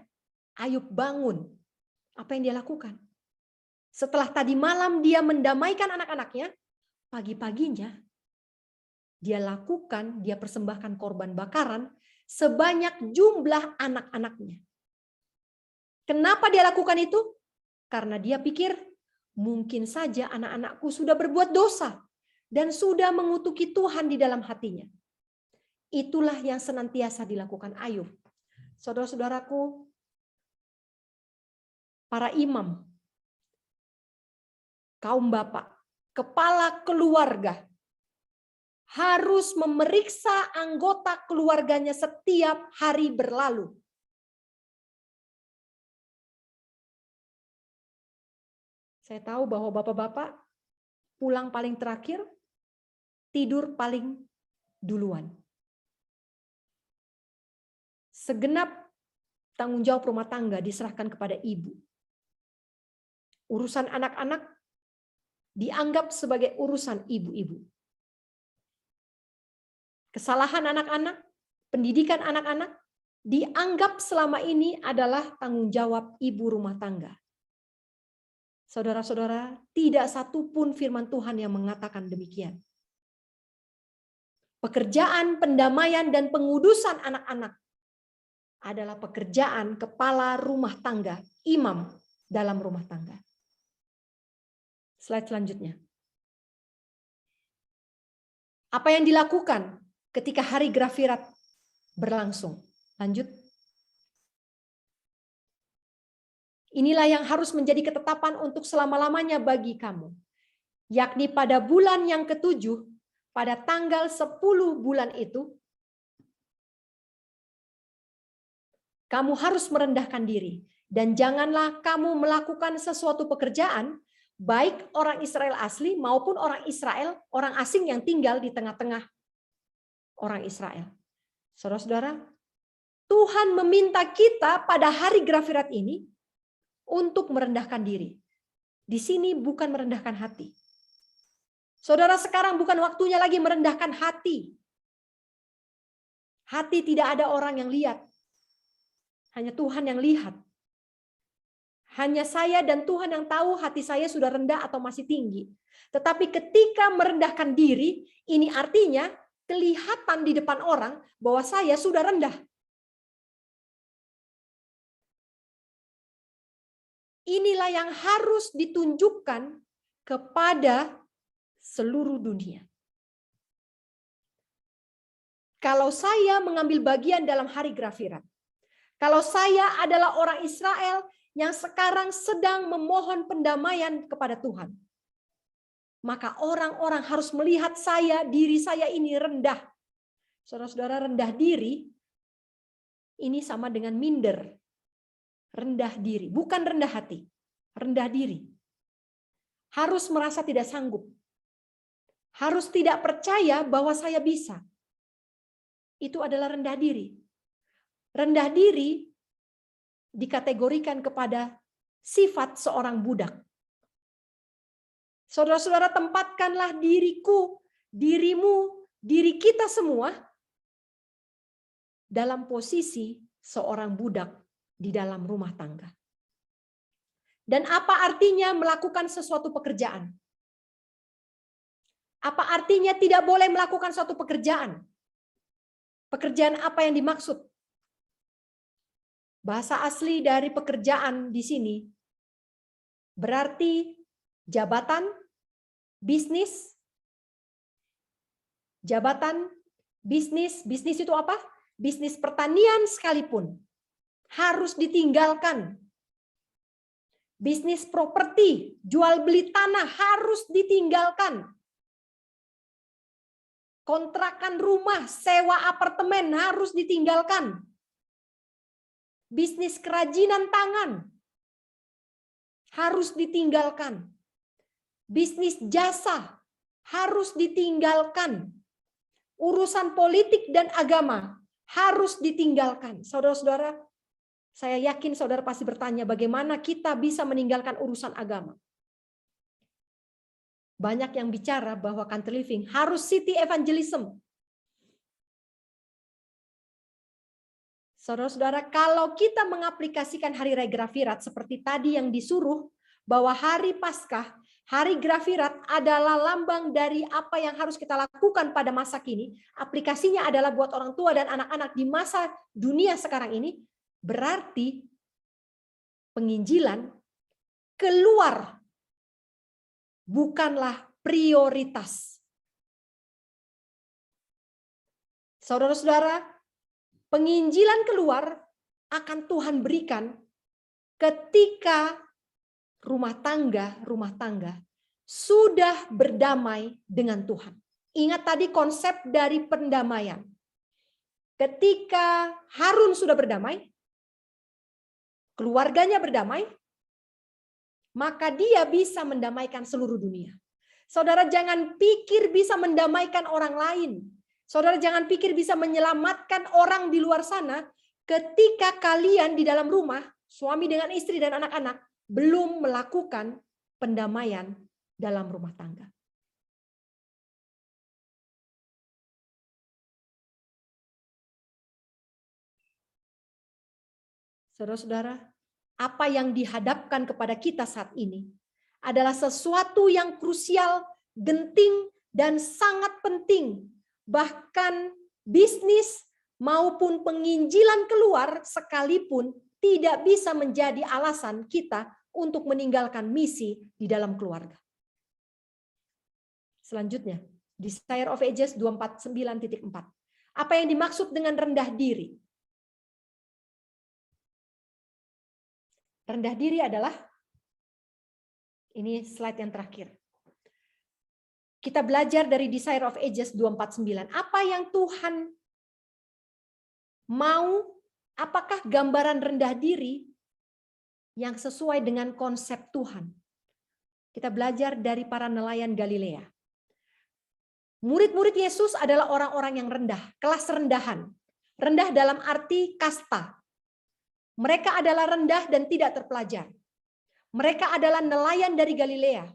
Ayub bangun. Apa yang dia lakukan? Setelah tadi malam dia mendamaikan anak-anaknya, pagi-paginya dia persembahkan korban bakaran sebanyak jumlah anak-anaknya. Kenapa dia lakukan itu? Karena dia pikir mungkin saja anak-anakku sudah berbuat dosa dan sudah mengutuki Tuhan di dalam hatinya. Itulah yang senantiasa dilakukan Ayub. Saudara-saudaraku, para imam, kaum bapak, kepala keluarga harus memeriksa anggota keluarganya setiap hari berlalu. Saya tahu bahwa bapak-bapak pulang paling terakhir, tidur paling duluan. Segenap tanggung jawab rumah tangga diserahkan kepada ibu. Urusan anak-anak dianggap sebagai urusan ibu-ibu. Kesalahan anak-anak, pendidikan anak-anak dianggap selama ini adalah tanggung jawab ibu rumah tangga. Saudara-saudara, tidak satupun firman Tuhan yang mengatakan demikian. Pekerjaan pendamaian dan pengudusan anak-anak adalah pekerjaan kepala rumah tangga, imam dalam rumah tangga. Slide selanjutnya. Apa yang dilakukan ketika hari Grafirat berlangsung? Lanjut. Inilah yang harus menjadi ketetapan untuk selama-lamanya bagi kamu. Yakni pada bulan yang ke-7, pada tanggal 10 bulan itu, Kamu harus merendahkan diri. Dan janganlah kamu melakukan sesuatu pekerjaan, baik orang Israel asli maupun orang Israel, orang asing yang tinggal di tengah-tengah orang Israel. Saudara-saudara, Tuhan meminta kita pada hari Grafirat ini untuk merendahkan diri. Di sini bukan merendahkan hati. Saudara, sekarang bukan waktunya lagi merendahkan hati. Hati tidak ada orang yang lihat. Hanya Tuhan yang lihat. Hanya saya dan Tuhan yang tahu hati saya sudah rendah atau masih tinggi. Tetapi ketika merendahkan diri, ini artinya kelihatan di depan orang bahwa saya sudah rendah. Inilah yang harus ditunjukkan kepada seluruh dunia. Kalau saya mengambil bagian dalam hari Grafirat, kalau saya adalah orang Israel yang sekarang sedang memohon pendamaian kepada Tuhan, maka orang-orang harus melihat saya, diri saya ini rendah. Saudara-saudara, rendah diri ini sama dengan minder. Rendah diri, bukan rendah hati. Rendah diri. Harus merasa tidak sanggup. Harus tidak percaya bahwa saya bisa. Itu adalah rendah diri. Rendah diri dikategorikan kepada sifat seorang budak. Saudara-saudara, tempatkanlah diriku, dirimu, diri kita semua dalam posisi seorang budak di dalam rumah tangga. Dan apa artinya melakukan sesuatu pekerjaan? Apa artinya tidak boleh melakukan suatu pekerjaan? Pekerjaan apa yang dimaksud? Bahasa asli dari pekerjaan di sini berarti jabatan, bisnis. Jabatan, bisnis. Bisnis itu apa? Bisnis pertanian sekalipun harus ditinggalkan. Bisnis properti, jual beli tanah harus ditinggalkan. Kontrakan rumah, sewa apartemen harus ditinggalkan. Bisnis kerajinan tangan harus ditinggalkan. Bisnis jasa harus ditinggalkan. Urusan politik dan agama harus ditinggalkan. Saudara-saudara, saya yakin saudara pasti bertanya bagaimana kita bisa meninggalkan urusan agama. Banyak yang bicara bahwa country living harus city evangelism. Saudara-saudara, kalau kita mengaplikasikan hari raya Grafirat seperti tadi yang disuruh, bahwa hari Paskah, hari Grafirat adalah lambang dari apa yang harus kita lakukan pada masa kini. Aplikasinya adalah buat orang tua dan anak-anak di masa dunia sekarang ini. Berarti penginjilan keluar bukanlah prioritas. Saudara-saudara, penginjilan keluar akan Tuhan berikan ketika rumah tangga sudah berdamai dengan Tuhan. Ingat tadi konsep dari pendamaian. Ketika Harun sudah berdamai, keluarganya berdamai, maka dia bisa mendamaikan seluruh dunia. Saudara jangan pikir bisa mendamaikan orang lain. Saudara jangan pikir bisa menyelamatkan orang di luar sana ketika kalian di dalam rumah, suami dengan istri dan anak-anak, belum melakukan pendamaian dalam rumah tangga. Saudara-saudara, apa yang dihadapkan kepada kita saat ini adalah sesuatu yang krusial, genting, dan sangat penting. Bahkan bisnis maupun penginjilan keluar sekalipun tidak bisa menjadi alasan kita untuk meninggalkan misi di dalam keluarga. Selanjutnya, Desire of Ages 249.4. Apa yang dimaksud dengan rendah diri? Rendah diri adalah, ini slide yang terakhir. Kita belajar dari Desire of Ages 249. Apa yang Tuhan mau Apakah gambaran rendah diri yang sesuai dengan konsep Tuhan? Kita belajar dari para nelayan Galilea. Murid-murid Yesus adalah orang-orang yang rendah, kelas rendahan. Rendah dalam arti kasta. Mereka adalah rendah dan tidak terpelajar. Mereka adalah nelayan dari Galilea.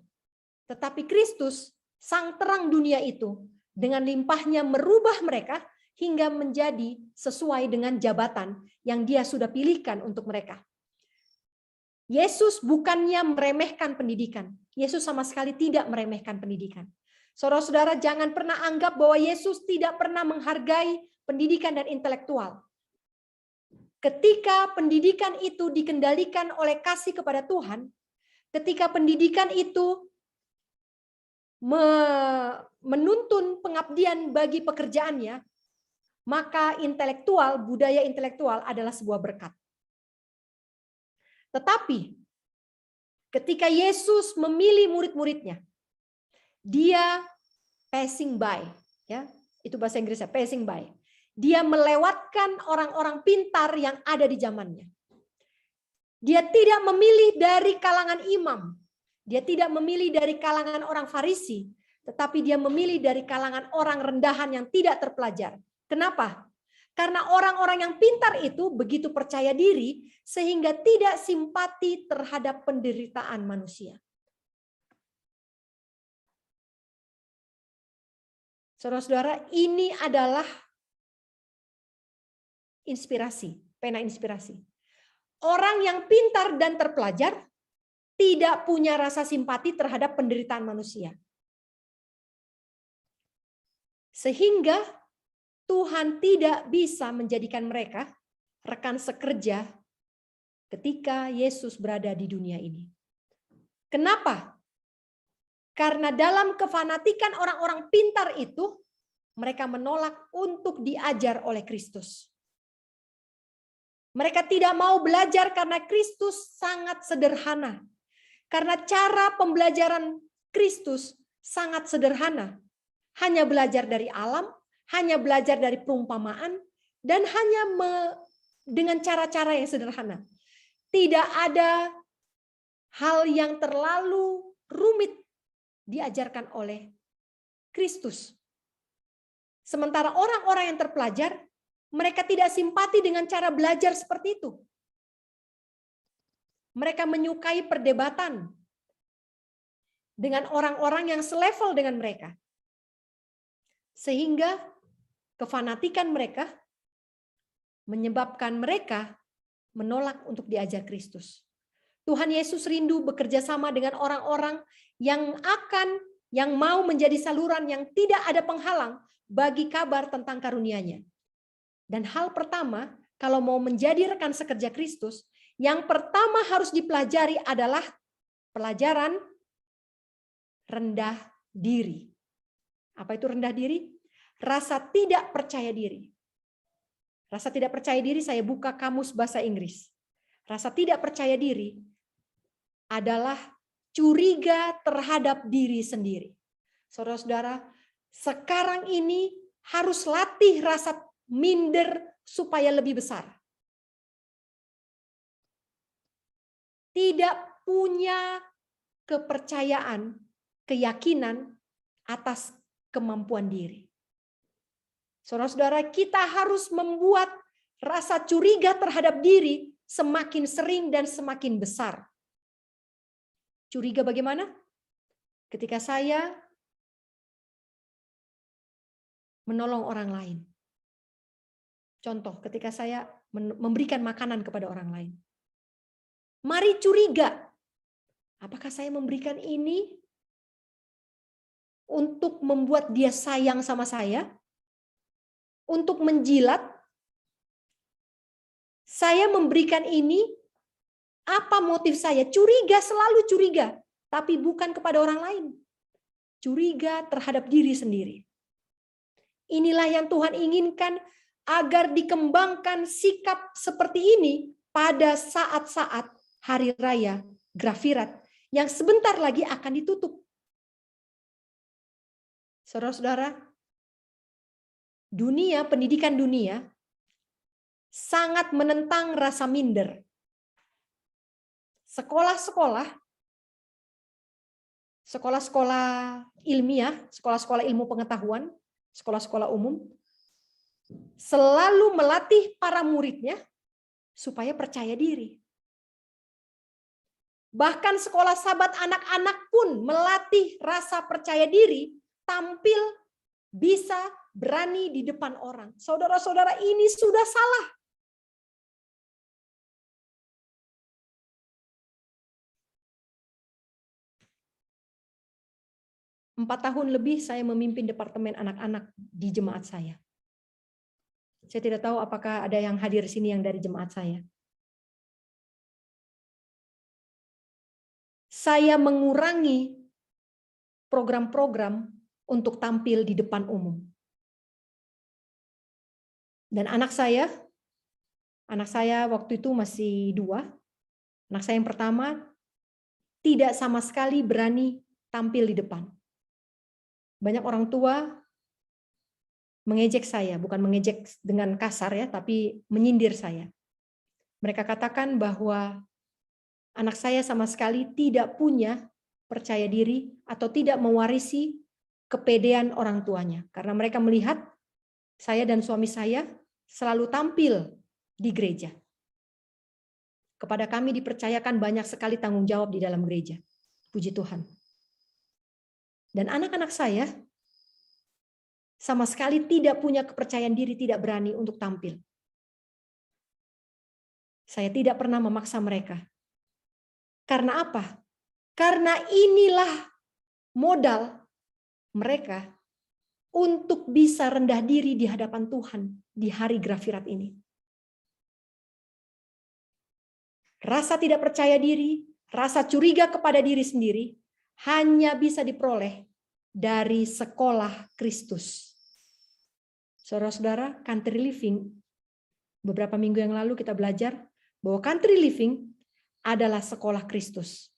Tetapi Kristus, sang terang dunia itu, dengan limpahnya merubah mereka hingga menjadi sesuai dengan jabatan yang Dia sudah pilihkan untuk mereka. Yesus bukannya meremehkan pendidikan. Yesus sama sekali tidak meremehkan pendidikan. Saudara-saudara, jangan pernah anggap bahwa Yesus tidak pernah menghargai pendidikan dan intelektual. Ketika pendidikan itu dikendalikan oleh kasih kepada Tuhan, ketika pendidikan itu menuntun pengabdian bagi pekerjaannya, maka budaya intelektual adalah sebuah berkat. Tetapi ketika Yesus memilih murid-muridnya, Dia passing by, ya, itu bahasa Inggrisnya passing by. Dia melewatkan orang-orang pintar yang ada di zamannya. Dia tidak memilih dari kalangan imam, dia tidak memilih dari kalangan orang Farisi, tetapi dia memilih dari kalangan orang rendahan yang tidak terpelajar. Kenapa? Karena orang-orang yang pintar itu begitu percaya diri sehingga tidak simpati terhadap penderitaan manusia. Saudara-saudara, ini adalah inspirasi, pena inspirasi. Orang yang pintar dan terpelajar tidak punya rasa simpati terhadap penderitaan manusia. Sehingga Tuhan tidak bisa menjadikan mereka rekan sekerja ketika Yesus berada di dunia ini. Kenapa? Karena dalam kefanatikan orang-orang pintar itu, mereka menolak untuk diajar oleh Kristus. Mereka tidak mau belajar karena Kristus sangat sederhana. Karena cara pembelajaran Kristus sangat sederhana. Hanya belajar dari alam, hanya belajar dari perumpamaan, dan hanya dengan cara-cara yang sederhana. Tidak ada hal yang terlalu rumit diajarkan oleh Kristus. Sementara orang-orang yang terpelajar, mereka tidak simpati dengan cara belajar seperti itu. Mereka menyukai perdebatan dengan orang-orang yang selevel dengan mereka. Sehingga kefanatikan mereka menyebabkan mereka menolak untuk diajar Kristus. Tuhan Yesus rindu bekerja sama dengan orang-orang yang mau menjadi saluran yang tidak ada penghalang bagi kabar tentang karunia-Nya. Dan hal pertama, kalau mau menjadi rekan sekerja Kristus, yang pertama harus dipelajari adalah pelajaran rendah diri. Apa itu rendah diri? Rasa tidak percaya diri. Rasa tidak percaya diri, saya buka kamus bahasa Inggris. Rasa tidak percaya diri adalah curiga terhadap diri sendiri. Saudara-saudara, sekarang ini harus latih rasa minder supaya lebih besar. Tidak punya kepercayaan, keyakinan atas kemampuan diri. Saudara-saudara, kita harus membuat rasa curiga terhadap diri semakin sering dan semakin besar. Curiga bagaimana? Ketika saya menolong orang lain. Contoh, ketika saya memberikan makanan kepada orang lain. Mari curiga. Apakah saya memberikan ini untuk membuat dia sayang sama saya? Untuk menjilat? Saya memberikan ini, apa motif saya? Curiga, selalu curiga. Tapi bukan kepada orang lain. Curiga terhadap diri sendiri. Inilah yang Tuhan inginkan agar dikembangkan sikap seperti ini pada saat-saat Hari Raya Grafirat yang sebentar lagi akan ditutup. Saudara-saudara, pendidikan dunia sangat menentang rasa minder. Sekolah-sekolah ilmiah, sekolah-sekolah ilmu pengetahuan, sekolah-sekolah umum, selalu melatih para muridnya supaya percaya diri. Bahkan sekolah sahabat anak-anak pun melatih rasa percaya diri, tampil bisa berani di depan orang. Saudara-saudara, ini sudah salah. Empat tahun lebih saya memimpin departemen anak-anak di jemaat saya. Saya tidak tahu apakah ada yang hadir di sini yang dari jemaat saya. Saya mengurangi program-program untuk tampil di depan umum. Dan anak saya waktu itu masih 2. Anak saya yang pertama tidak sama sekali berani tampil di depan. Banyak orang tua mengejek saya, bukan mengejek dengan kasar ya, tapi menyindir saya. Mereka katakan bahwa anak saya sama sekali tidak punya percaya diri atau tidak mewarisi kepedean orang tuanya. Karena mereka melihat saya dan suami saya selalu tampil di gereja. Kepada kami dipercayakan banyak sekali tanggung jawab di dalam gereja. Puji Tuhan. Dan anak-anak saya sama sekali tidak punya kepercayaan diri, tidak berani untuk tampil. Saya tidak pernah memaksa mereka. Karena apa? Karena inilah modal mereka untuk bisa rendah diri di hadapan Tuhan di hari Grafirat ini. Rasa tidak percaya diri, rasa curiga kepada diri sendiri hanya bisa diperoleh dari sekolah Kristus. Saudara-saudara, country living, beberapa minggu yang lalu kita belajar bahwa country living adalah sekolah Kristus.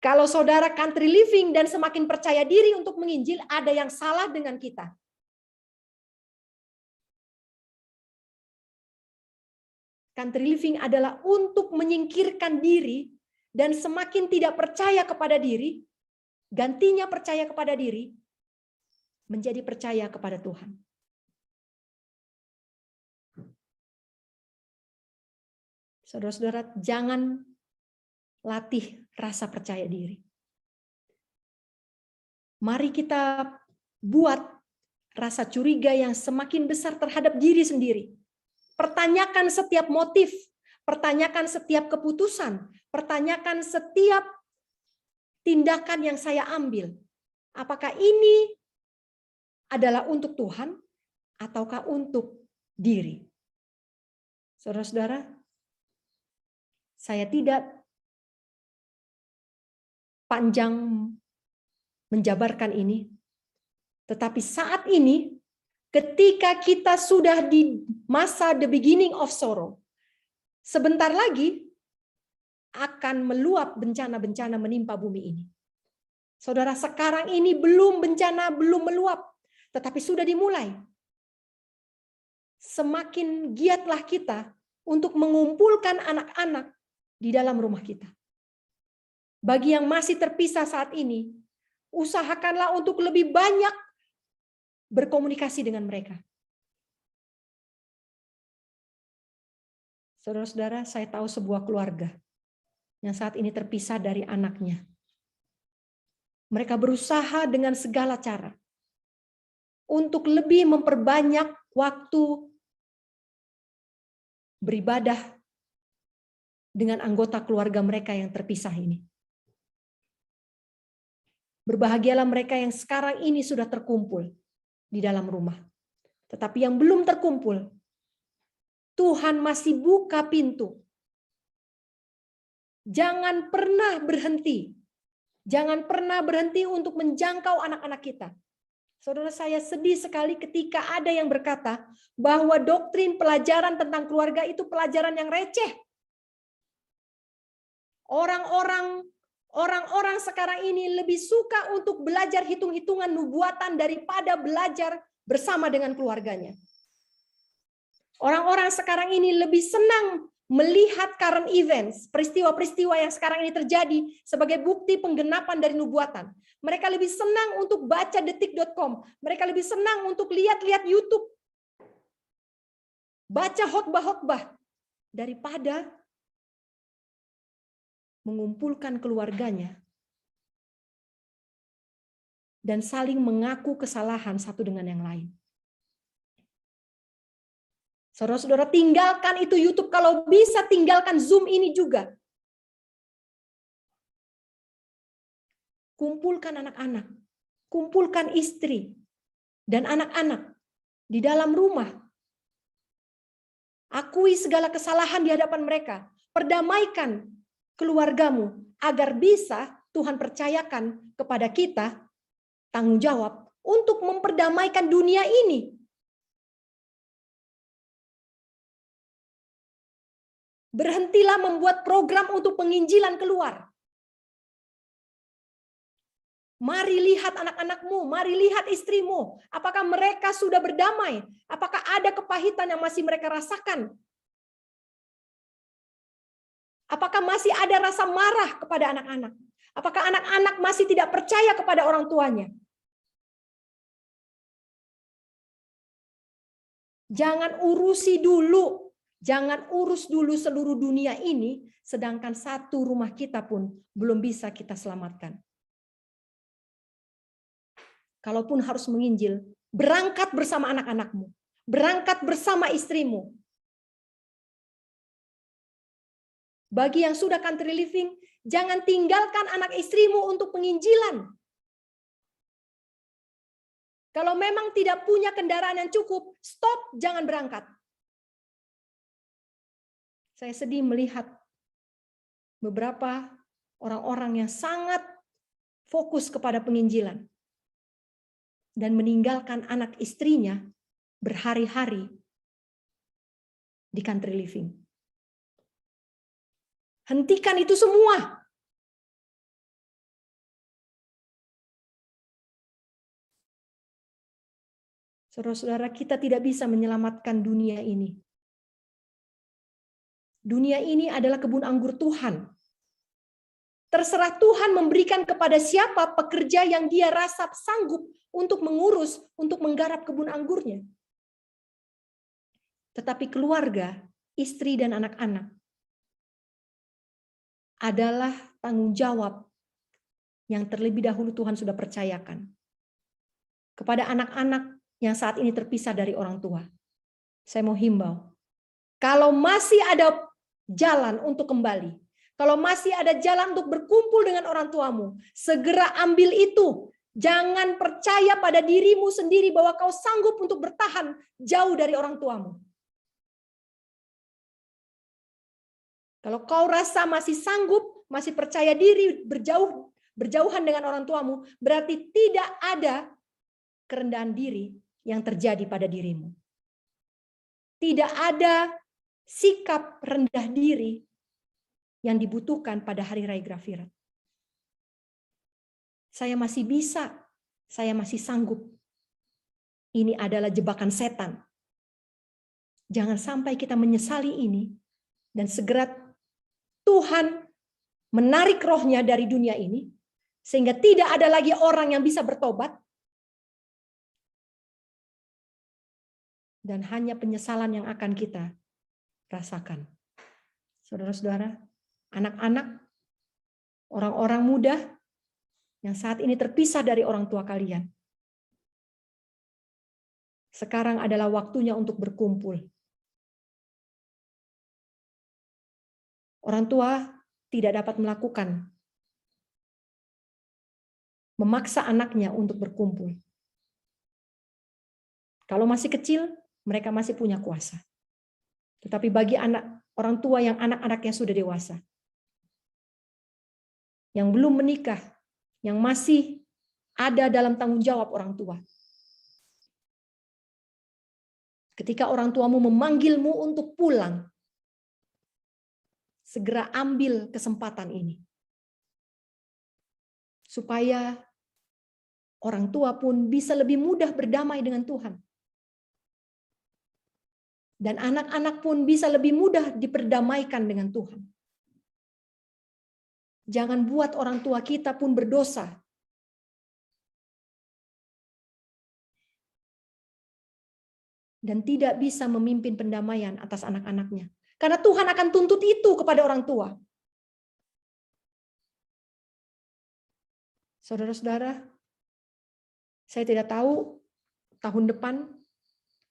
Kalau saudara country living dan semakin percaya diri untuk menginjil, ada yang salah dengan kita. Country living adalah untuk menyingkirkan diri dan semakin tidak percaya kepada diri, gantinya percaya kepada diri, menjadi percaya kepada Tuhan. Saudara-saudara, jangan latih rasa percaya diri. Mari kita buat rasa curiga yang semakin besar terhadap diri sendiri. Pertanyakan setiap motif, pertanyakan setiap keputusan, pertanyakan setiap tindakan yang saya ambil. Apakah ini adalah untuk Tuhan ataukah untuk diri? Saudara-saudara, saya tidak panjang menjabarkan ini, tetapi saat ini ketika kita sudah di masa the beginning of sorrow, sebentar lagi akan meluap bencana-bencana menimpa bumi ini. Saudara, sekarang ini bencana belum meluap, tetapi sudah dimulai. Semakin giatlah kita untuk mengumpulkan anak-anak di dalam rumah kita. Bagi yang masih terpisah saat ini, usahakanlah untuk lebih banyak berkomunikasi dengan mereka. Saudara-saudara, saya tahu sebuah keluarga yang saat ini terpisah dari anaknya. Mereka berusaha dengan segala cara untuk lebih memperbanyak waktu beribadah dengan anggota keluarga mereka yang terpisah ini. Berbahagialah mereka yang sekarang ini sudah terkumpul di dalam rumah. Tetapi yang belum terkumpul, Tuhan masih buka pintu. Jangan pernah berhenti. Jangan pernah berhenti untuk menjangkau anak-anak kita. Saudara, saya sedih sekali ketika ada yang berkata bahwa doktrin pelajaran tentang keluarga itu pelajaran yang receh. Orang-orang sekarang ini lebih suka untuk belajar hitung-hitungan nubuatan daripada belajar bersama dengan keluarganya. Orang-orang sekarang ini lebih senang melihat current events, peristiwa-peristiwa yang sekarang ini terjadi sebagai bukti penggenapan dari nubuatan. Mereka lebih senang untuk baca detik.com. Mereka lebih senang untuk lihat-lihat YouTube. Baca khotbah-khotbah daripada mengumpulkan keluarganya dan saling mengaku kesalahan satu dengan yang lain. Saudara-saudara, tinggalkan itu YouTube, kalau bisa tinggalkan Zoom ini juga. Kumpulkan anak-anak, kumpulkan istri dan anak-anak di dalam rumah. Akui segala kesalahan di hadapan mereka. Perdamaikan keluargamu agar bisa Tuhan percayakan kepada kita tanggung jawab untuk memperdamaikan dunia ini. Berhentilah membuat program untuk penginjilan keluar. Mari lihat anak-anakmu, mari lihat istrimu. Apakah mereka sudah berdamai? Apakah ada kepahitan yang masih mereka rasakan? Apakah masih ada rasa marah kepada anak-anak? Apakah anak-anak masih tidak percaya kepada orang tuanya? Jangan urusi dulu. Jangan urus dulu seluruh dunia ini, sedangkan satu rumah kita pun belum bisa kita selamatkan. Kalaupun harus menginjil, berangkat bersama anak-anakmu. Berangkat bersama istrimu. Bagi yang sudah country living, jangan tinggalkan anak istrimu untuk penginjilan. Kalau memang tidak punya kendaraan yang cukup, stop, jangan berangkat. Saya sedih melihat beberapa orang-orang yang sangat fokus kepada penginjilan dan meninggalkan anak istrinya berhari-hari di country living. Hentikan itu semua. Saudara-saudara, kita tidak bisa menyelamatkan dunia ini. Dunia ini adalah kebun anggur Tuhan. Terserah Tuhan memberikan kepada siapa pekerja yang dia rasa sanggup untuk mengurus, untuk menggarap kebun anggurnya. Tetapi keluarga, istri dan anak-anak adalah tanggung jawab yang terlebih dahulu Tuhan sudah percayakan kepada anak-anak yang saat ini terpisah dari orang tua. Saya mau himbau, kalau masih ada jalan untuk kembali, kalau masih ada jalan untuk berkumpul dengan orang tuamu, segera ambil itu. Jangan percaya pada dirimu sendiri bahwa kau sanggup untuk bertahan jauh dari orang tuamu. Kalau kau rasa masih sanggup, masih percaya diri berjauhan dengan orang tuamu, berarti tidak ada kerendahan diri yang terjadi pada dirimu. Tidak ada sikap rendah diri yang dibutuhkan pada hari raya Grafirat. Saya masih bisa, saya masih sanggup. Ini adalah jebakan setan. Jangan sampai kita menyesali ini dan segera Tuhan menarik rohnya dari dunia ini sehingga tidak ada lagi orang yang bisa bertobat dan hanya penyesalan yang akan kita rasakan. Saudara-saudara, anak-anak, orang-orang muda yang saat ini terpisah dari orang tua kalian. Sekarang adalah waktunya untuk berkumpul. Orang tua tidak dapat memaksa anaknya untuk berkumpul. Kalau masih kecil, mereka masih punya kuasa. Tetapi bagi orang tua yang anak-anaknya sudah dewasa, yang belum menikah, yang masih ada dalam tanggung jawab orang tua. Ketika orang tuamu memanggilmu untuk pulang, segera ambil kesempatan ini. Supaya orang tua pun bisa lebih mudah berdamai dengan Tuhan. Dan anak-anak pun bisa lebih mudah diperdamaikan dengan Tuhan. Jangan buat orang tua kita pun berdosa. Dan tidak bisa memimpin pendamaian atas anak-anaknya. Karena Tuhan akan tuntut itu kepada orang tua. Saudara-saudara, saya tidak tahu tahun depan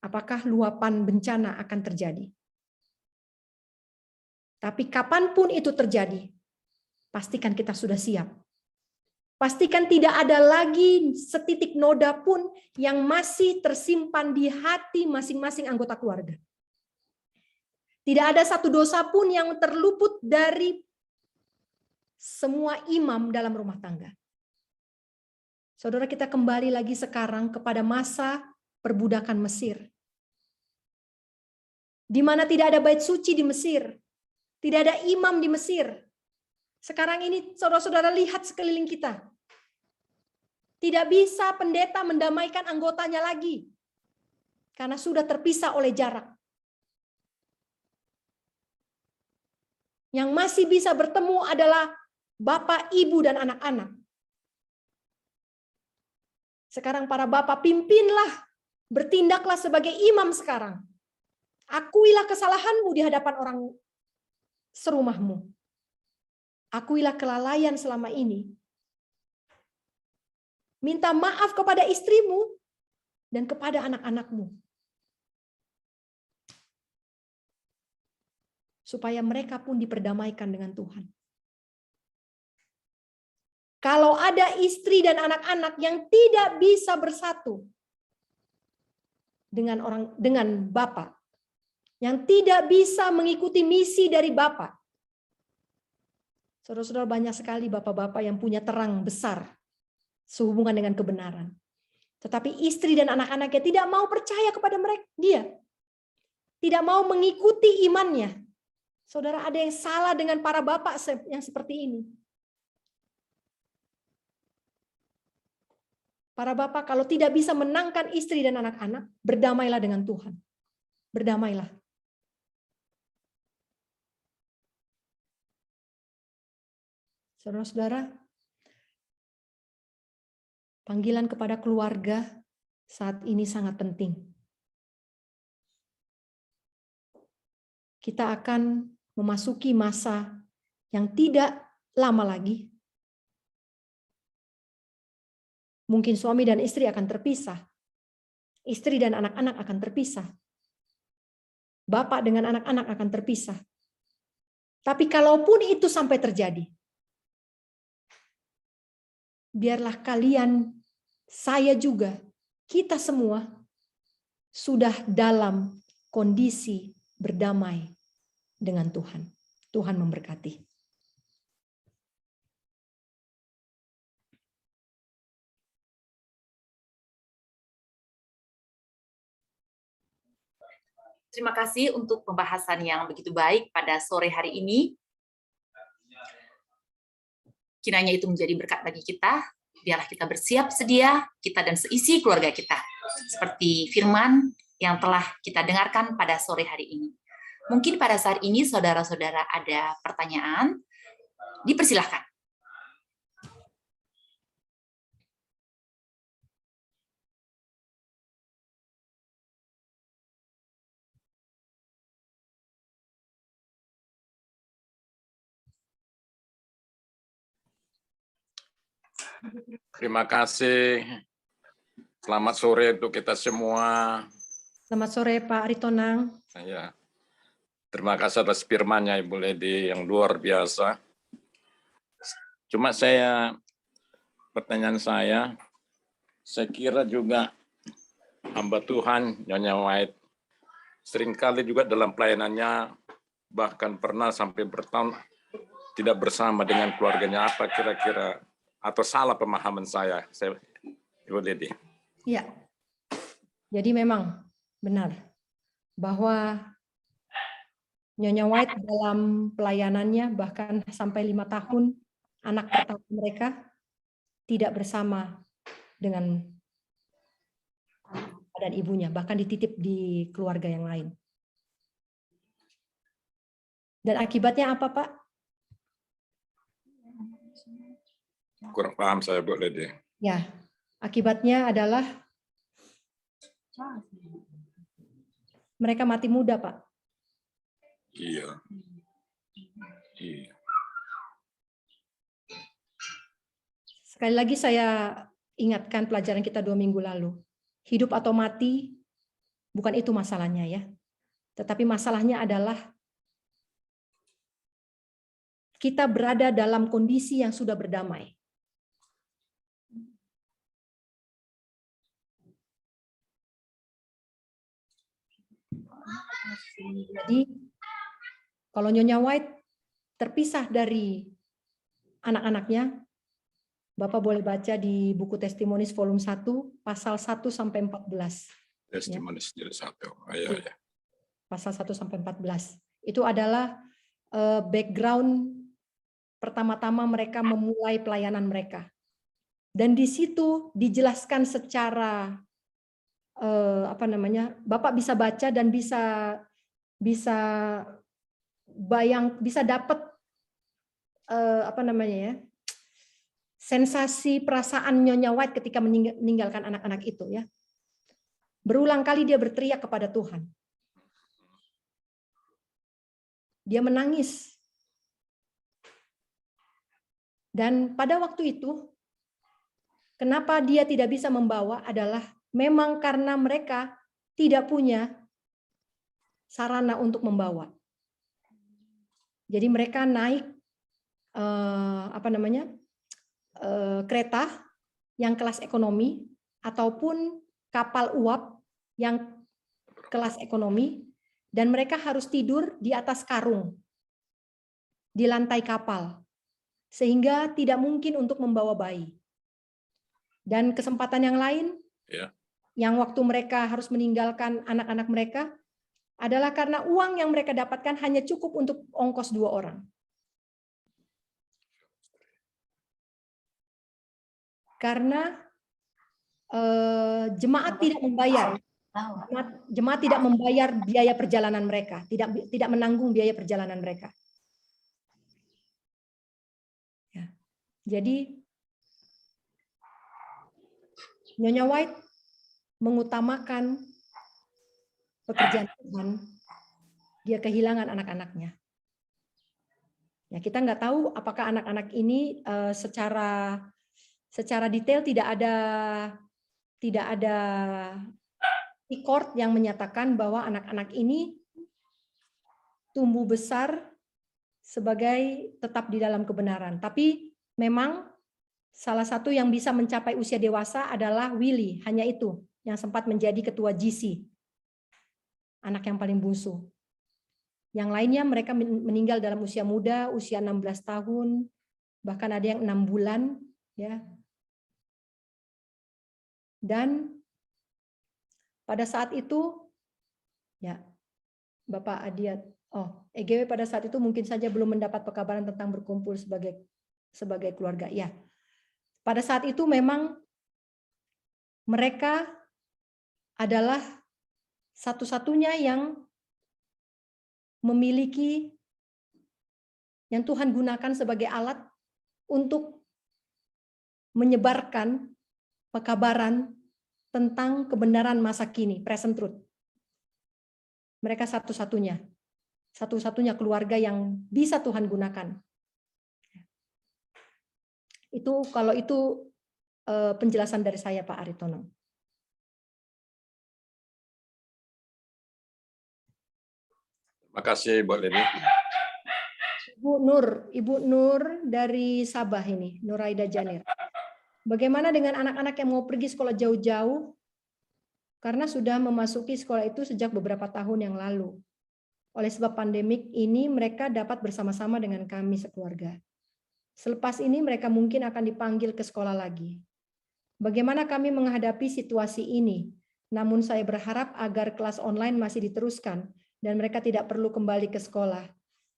apakah luapan bencana akan terjadi. Tapi kapanpun itu terjadi, pastikan kita sudah siap. Pastikan tidak ada lagi setitik noda pun yang masih tersimpan di hati masing-masing anggota keluarga. Tidak ada satu dosa pun yang terluput dari semua imam dalam rumah tangga. Saudara, kita kembali lagi sekarang kepada masa perbudakan Mesir. Di mana tidak ada bait suci di Mesir. Tidak ada imam di Mesir. Sekarang ini saudara-saudara lihat sekeliling kita. Tidak bisa pendeta mendamaikan anggotanya lagi. Karena sudah terpisah oleh jarak. Yang masih bisa bertemu adalah bapak, ibu, dan anak-anak. Sekarang para bapak, pimpinlah, bertindaklah sebagai imam sekarang. Akuilah kesalahanmu di hadapan orang serumahmu. Akuilah kelalaian selama ini. Minta maaf kepada istrimu dan kepada anak-anakmu. Supaya mereka pun diperdamaikan dengan Tuhan. Kalau ada istri dan anak-anak yang tidak bisa bersatu dengan Bapak, yang tidak bisa mengikuti misi dari Bapak. Saudara-saudara, banyak sekali bapak-bapak yang punya terang besar sehubungan dengan kebenaran. Tetapi istri dan anak-anaknya tidak mau percaya kepada dia. Tidak mau mengikuti imannya. Saudara, ada yang salah dengan para bapak yang seperti ini. Para bapak kalau tidak bisa menangkan istri dan anak-anak, berdamailah dengan Tuhan. Berdamailah. Saudara-saudara, panggilan kepada keluarga saat ini sangat penting. Kita akan memasuki masa yang tidak lama lagi. Mungkin suami dan istri akan terpisah. Istri dan anak-anak akan terpisah. Bapak dengan anak-anak akan terpisah. Tapi kalaupun itu sampai terjadi, biarlah kalian, saya juga, kita semua sudah dalam kondisi berdamai dengan Tuhan. Tuhan memberkati. Terima kasih untuk pembahasan yang begitu baik pada sore hari ini. Kiranya itu menjadi berkat bagi kita. Biarlah kita bersiap sedia, kita dan seisi keluarga kita. Seperti firman yang telah kita dengarkan pada sore hari ini. Mungkin pada saat ini saudara-saudara ada pertanyaan, dipersilahkan. Terima kasih. Selamat sore untuk kita semua. Selamat sore Pak Aritonang. Ya. Terima kasih atas firman-Nya Ibu Ledi yang luar biasa. Cuma pertanyaan saya kira juga hamba Tuhan Nyonya White seringkali juga dalam pelayanannya bahkan pernah sampai bertahun tidak bersama dengan keluarganya. Apa kira-kira atau salah pemahaman saya Ibu Ledi? Ya, jadi memang benar bahwa Nyonya White dalam pelayanannya bahkan sampai 5 tahun anak pertama mereka tidak bersama dengan dan ibunya, bahkan dititip di keluarga yang lain. Dan akibatnya apa, Pak? Kurang paham saya, Bu Lady. Ya, akibatnya adalah mereka mati muda, Pak. Iya. Iya. Sekali lagi saya ingatkan pelajaran kita 2 minggu lalu. Hidup atau mati, bukan itu masalahnya ya. Tetapi masalahnya adalah kita berada dalam kondisi yang sudah berdamai. Jadi kalau Nyonya White terpisah dari anak-anaknya, Bapak boleh baca di buku Testimonies volume 1 pasal 1 sampai 14. Testimonies jadi 1. Iya, ya. Pasal 1 sampai 14. Itu adalah background pertama-tama mereka memulai pelayanan mereka. Dan di situ dijelaskan secara Bapak bisa baca dan bisa dapat sensasi perasaan Nyonya White ketika meninggalkan anak-anak itu ya. Berulang kali dia berteriak kepada Tuhan. Dia menangis. Dan pada waktu itu, kenapa dia tidak bisa membawa adalah memang karena mereka tidak punya sarana untuk membawa. Jadi mereka naik kereta yang kelas ekonomi ataupun kapal uap yang kelas ekonomi, dan mereka harus tidur di atas karung di lantai kapal sehingga tidak mungkin untuk membawa bayi. Dan kesempatan yang lain yang waktu mereka harus meninggalkan anak-anak mereka adalah karena uang yang mereka dapatkan hanya cukup untuk ongkos 2 orang. Karena jemaat tidak membayar. Jemaat tidak membayar biaya perjalanan mereka, tidak menanggung biaya perjalanan mereka. Ya. Jadi Nyonya White mengutamakan pekerjaan Tuhan, dia kehilangan anak-anaknya. Ya, kita nggak tahu apakah anak-anak ini secara detail tidak ada record yang menyatakan bahwa anak-anak ini tumbuh besar sebagai tetap di dalam kebenaran. Tapi memang salah satu yang bisa mencapai usia dewasa adalah Willy, hanya itu yang sempat menjadi ketua GC, anak yang paling bungsu. Yang lainnya mereka meninggal dalam usia muda, usia 16 tahun, bahkan ada yang 6 bulan, ya. Dan pada saat itu, ya, Bapak Adiat, EGW pada saat itu mungkin saja belum mendapat pekabaran tentang berkumpul sebagai keluarga. Ya, pada saat itu memang mereka adalah satu-satunya yang memiliki, yang Tuhan gunakan sebagai alat untuk menyebarkan pekabaran tentang kebenaran masa kini, present truth. Mereka satu-satunya keluarga yang bisa Tuhan gunakan. Itu kalau itu penjelasan dari saya, Pak Aritonang. Terima kasih, Bu Leni. Ibu Nur dari Sabah ini, Nuraida Janir. Bagaimana dengan anak-anak yang mau pergi sekolah jauh-jauh karena sudah memasuki sekolah itu sejak beberapa tahun yang lalu. Oleh sebab pandemik ini mereka dapat bersama-sama dengan kami sekeluarga. Selepas ini mereka mungkin akan dipanggil ke sekolah lagi. Bagaimana kami menghadapi situasi ini? Namun saya berharap agar kelas online masih diteruskan dan mereka tidak perlu kembali ke sekolah.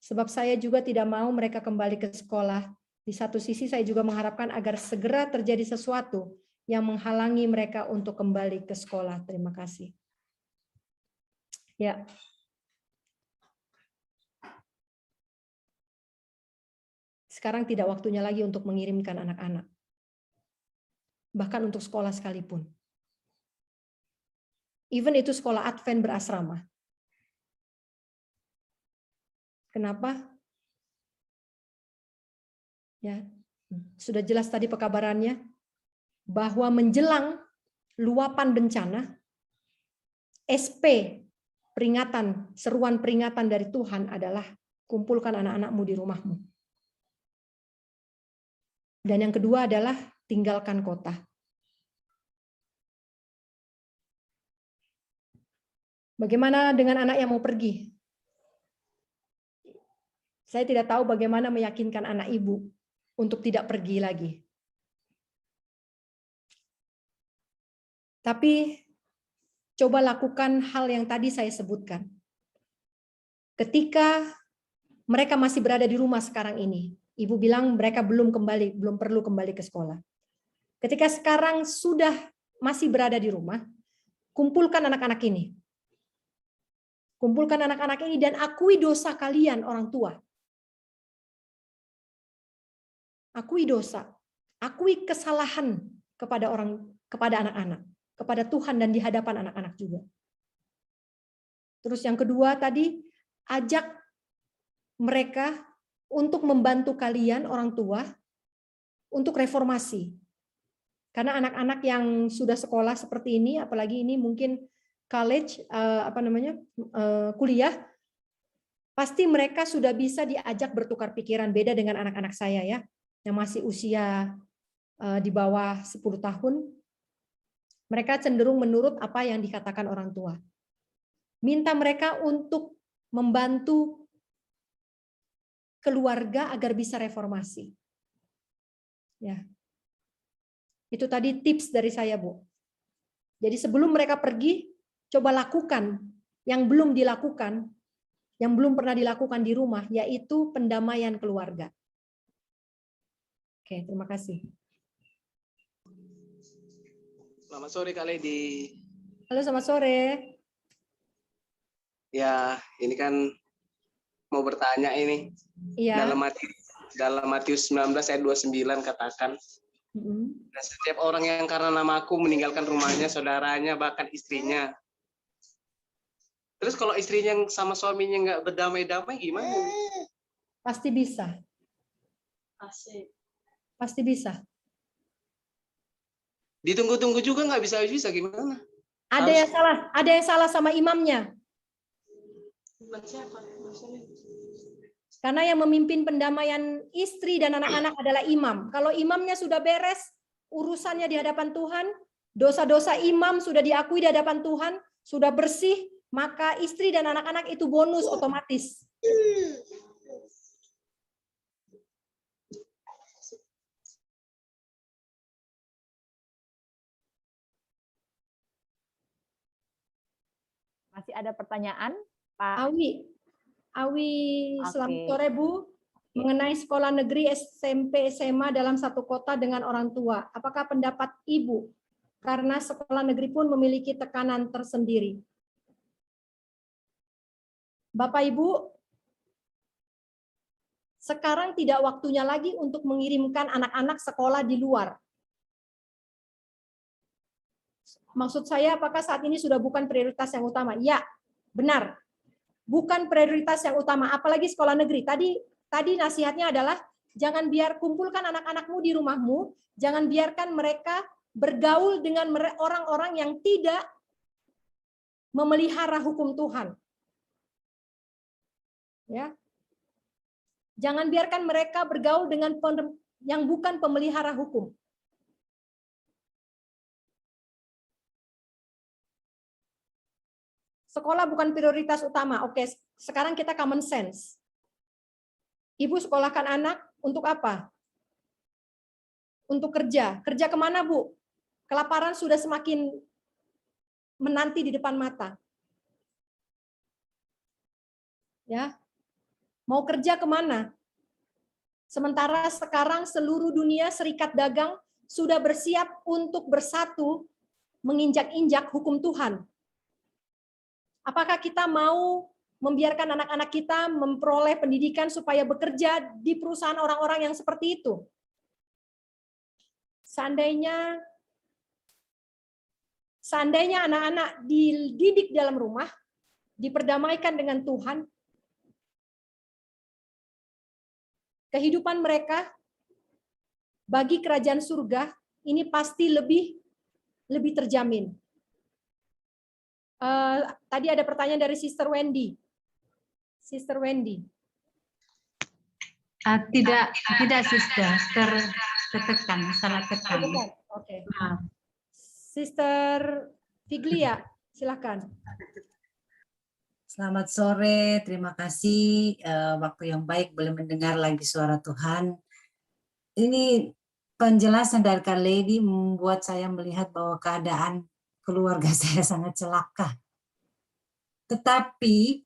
Sebab saya juga tidak mau mereka kembali ke sekolah. Di satu sisi saya juga mengharapkan agar segera terjadi sesuatu yang menghalangi mereka untuk kembali ke sekolah. Terima kasih. Ya. Sekarang tidak waktunya lagi untuk mengirimkan anak-anak. Bahkan untuk sekolah sekalipun. Even itu sekolah Advent berasrama. Kenapa? Ya, sudah jelas tadi pekabarannya bahwa menjelang luapan bencana, SP peringatan, seruan peringatan dari Tuhan adalah kumpulkan anak-anakmu di rumahmu. Dan yang kedua adalah tinggalkan kota. Bagaimana dengan anak yang mau pergi? Saya tidak tahu bagaimana meyakinkan anak ibu untuk tidak pergi lagi. Tapi coba lakukan hal yang tadi saya sebutkan. Ketika mereka masih berada di rumah sekarang ini, ibu bilang mereka belum perlu kembali ke sekolah. Ketika sekarang sudah masih berada di rumah, kumpulkan anak-anak ini. Kumpulkan anak-anak ini dan akui dosa kalian orang tua. Akui dosa, akui kesalahan kepada anak-anak, kepada Tuhan dan di hadapan anak-anak juga. Terus yang kedua tadi, ajak mereka untuk membantu kalian orang tua untuk reformasi. Karena anak-anak yang sudah sekolah seperti ini, apalagi ini mungkin college, kuliah, pasti mereka sudah bisa diajak bertukar pikiran, beda dengan anak-anak saya ya, yang masih usia di bawah 10 tahun. Mereka cenderung menurut apa yang dikatakan orang tua. Minta mereka untuk membantu keluarga agar bisa reformasi. Ya. Itu tadi tips dari saya, Bu. Jadi sebelum mereka pergi, coba lakukan yang belum dilakukan, yang belum pernah dilakukan di rumah, yaitu pendamaian keluarga. Oke, terima kasih. Selamat sore Kak Lady. Halo, selamat sore. Ya, ini kan mau bertanya ini. Iya. Dalam Matius 19 ayat 29 katakan, dan setiap orang yang karena namaku meninggalkan rumahnya, saudaranya, bahkan istrinya. Terus kalau istrinya sama suaminya nggak berdamai-damai gimana? Pasti bisa. Pasti bisa. Ditunggu-tunggu juga nggak bisa gimana? Ada yang salah sama imamnya. Karena yang memimpin pendamaian istri dan anak-anak adalah imam. Kalau imamnya sudah beres, urusannya di hadapan Tuhan, dosa-dosa imam sudah diakui di hadapan Tuhan, sudah bersih, maka istri dan anak-anak itu bonus otomatis. Masih ada pertanyaan, Pak? Awi, selamat Oke. sore Bu. Mengenai sekolah negeri SMP SMA dalam satu kota dengan orang tua, apakah pendapat Ibu? Karena sekolah negeri pun memiliki tekanan tersendiri. Bapak Ibu, sekarang tidak waktunya lagi untuk mengirimkan anak-anak sekolah di luar. Maksud saya, apakah saat ini sudah bukan prioritas yang utama? Ya, benar. Bukan prioritas yang utama, apalagi sekolah negeri. Tadi nasihatnya adalah jangan kumpulkan anak-anakmu di rumahmu, jangan biarkan mereka bergaul dengan orang-orang yang tidak memelihara hukum Tuhan. Ya. Jangan biarkan mereka bergaul dengan yang bukan pemelihara hukum. Sekolah bukan prioritas utama. Oke, sekarang kita common sense. Ibu sekolahkan anak untuk apa? Untuk kerja. Kerja kemana, Bu? Kelaparan sudah semakin menanti di depan mata. Ya, mau kerja kemana? Sementara sekarang seluruh dunia serikat dagang sudah bersiap untuk bersatu menginjak-injak hukum Tuhan. Apakah kita mau membiarkan anak-anak kita memperoleh pendidikan supaya bekerja di perusahaan orang-orang yang seperti itu. Seandainya anak-anak dididik dalam rumah, diperdamaikan dengan Tuhan, kehidupan mereka bagi kerajaan surga ini pasti lebih terjamin. Tadi ada pertanyaan dari Sister Wendy. Sister Wendy. Tidak Sister, tertekan, salah tekan. Oke. Sister Figlia, silakan. Selamat sore, terima kasih. Waktu yang baik boleh mendengar lagi suara Tuhan. Ini penjelasan dari Kak Lady membuat saya melihat bahwa keadaan keluarga saya sangat celaka. Tetapi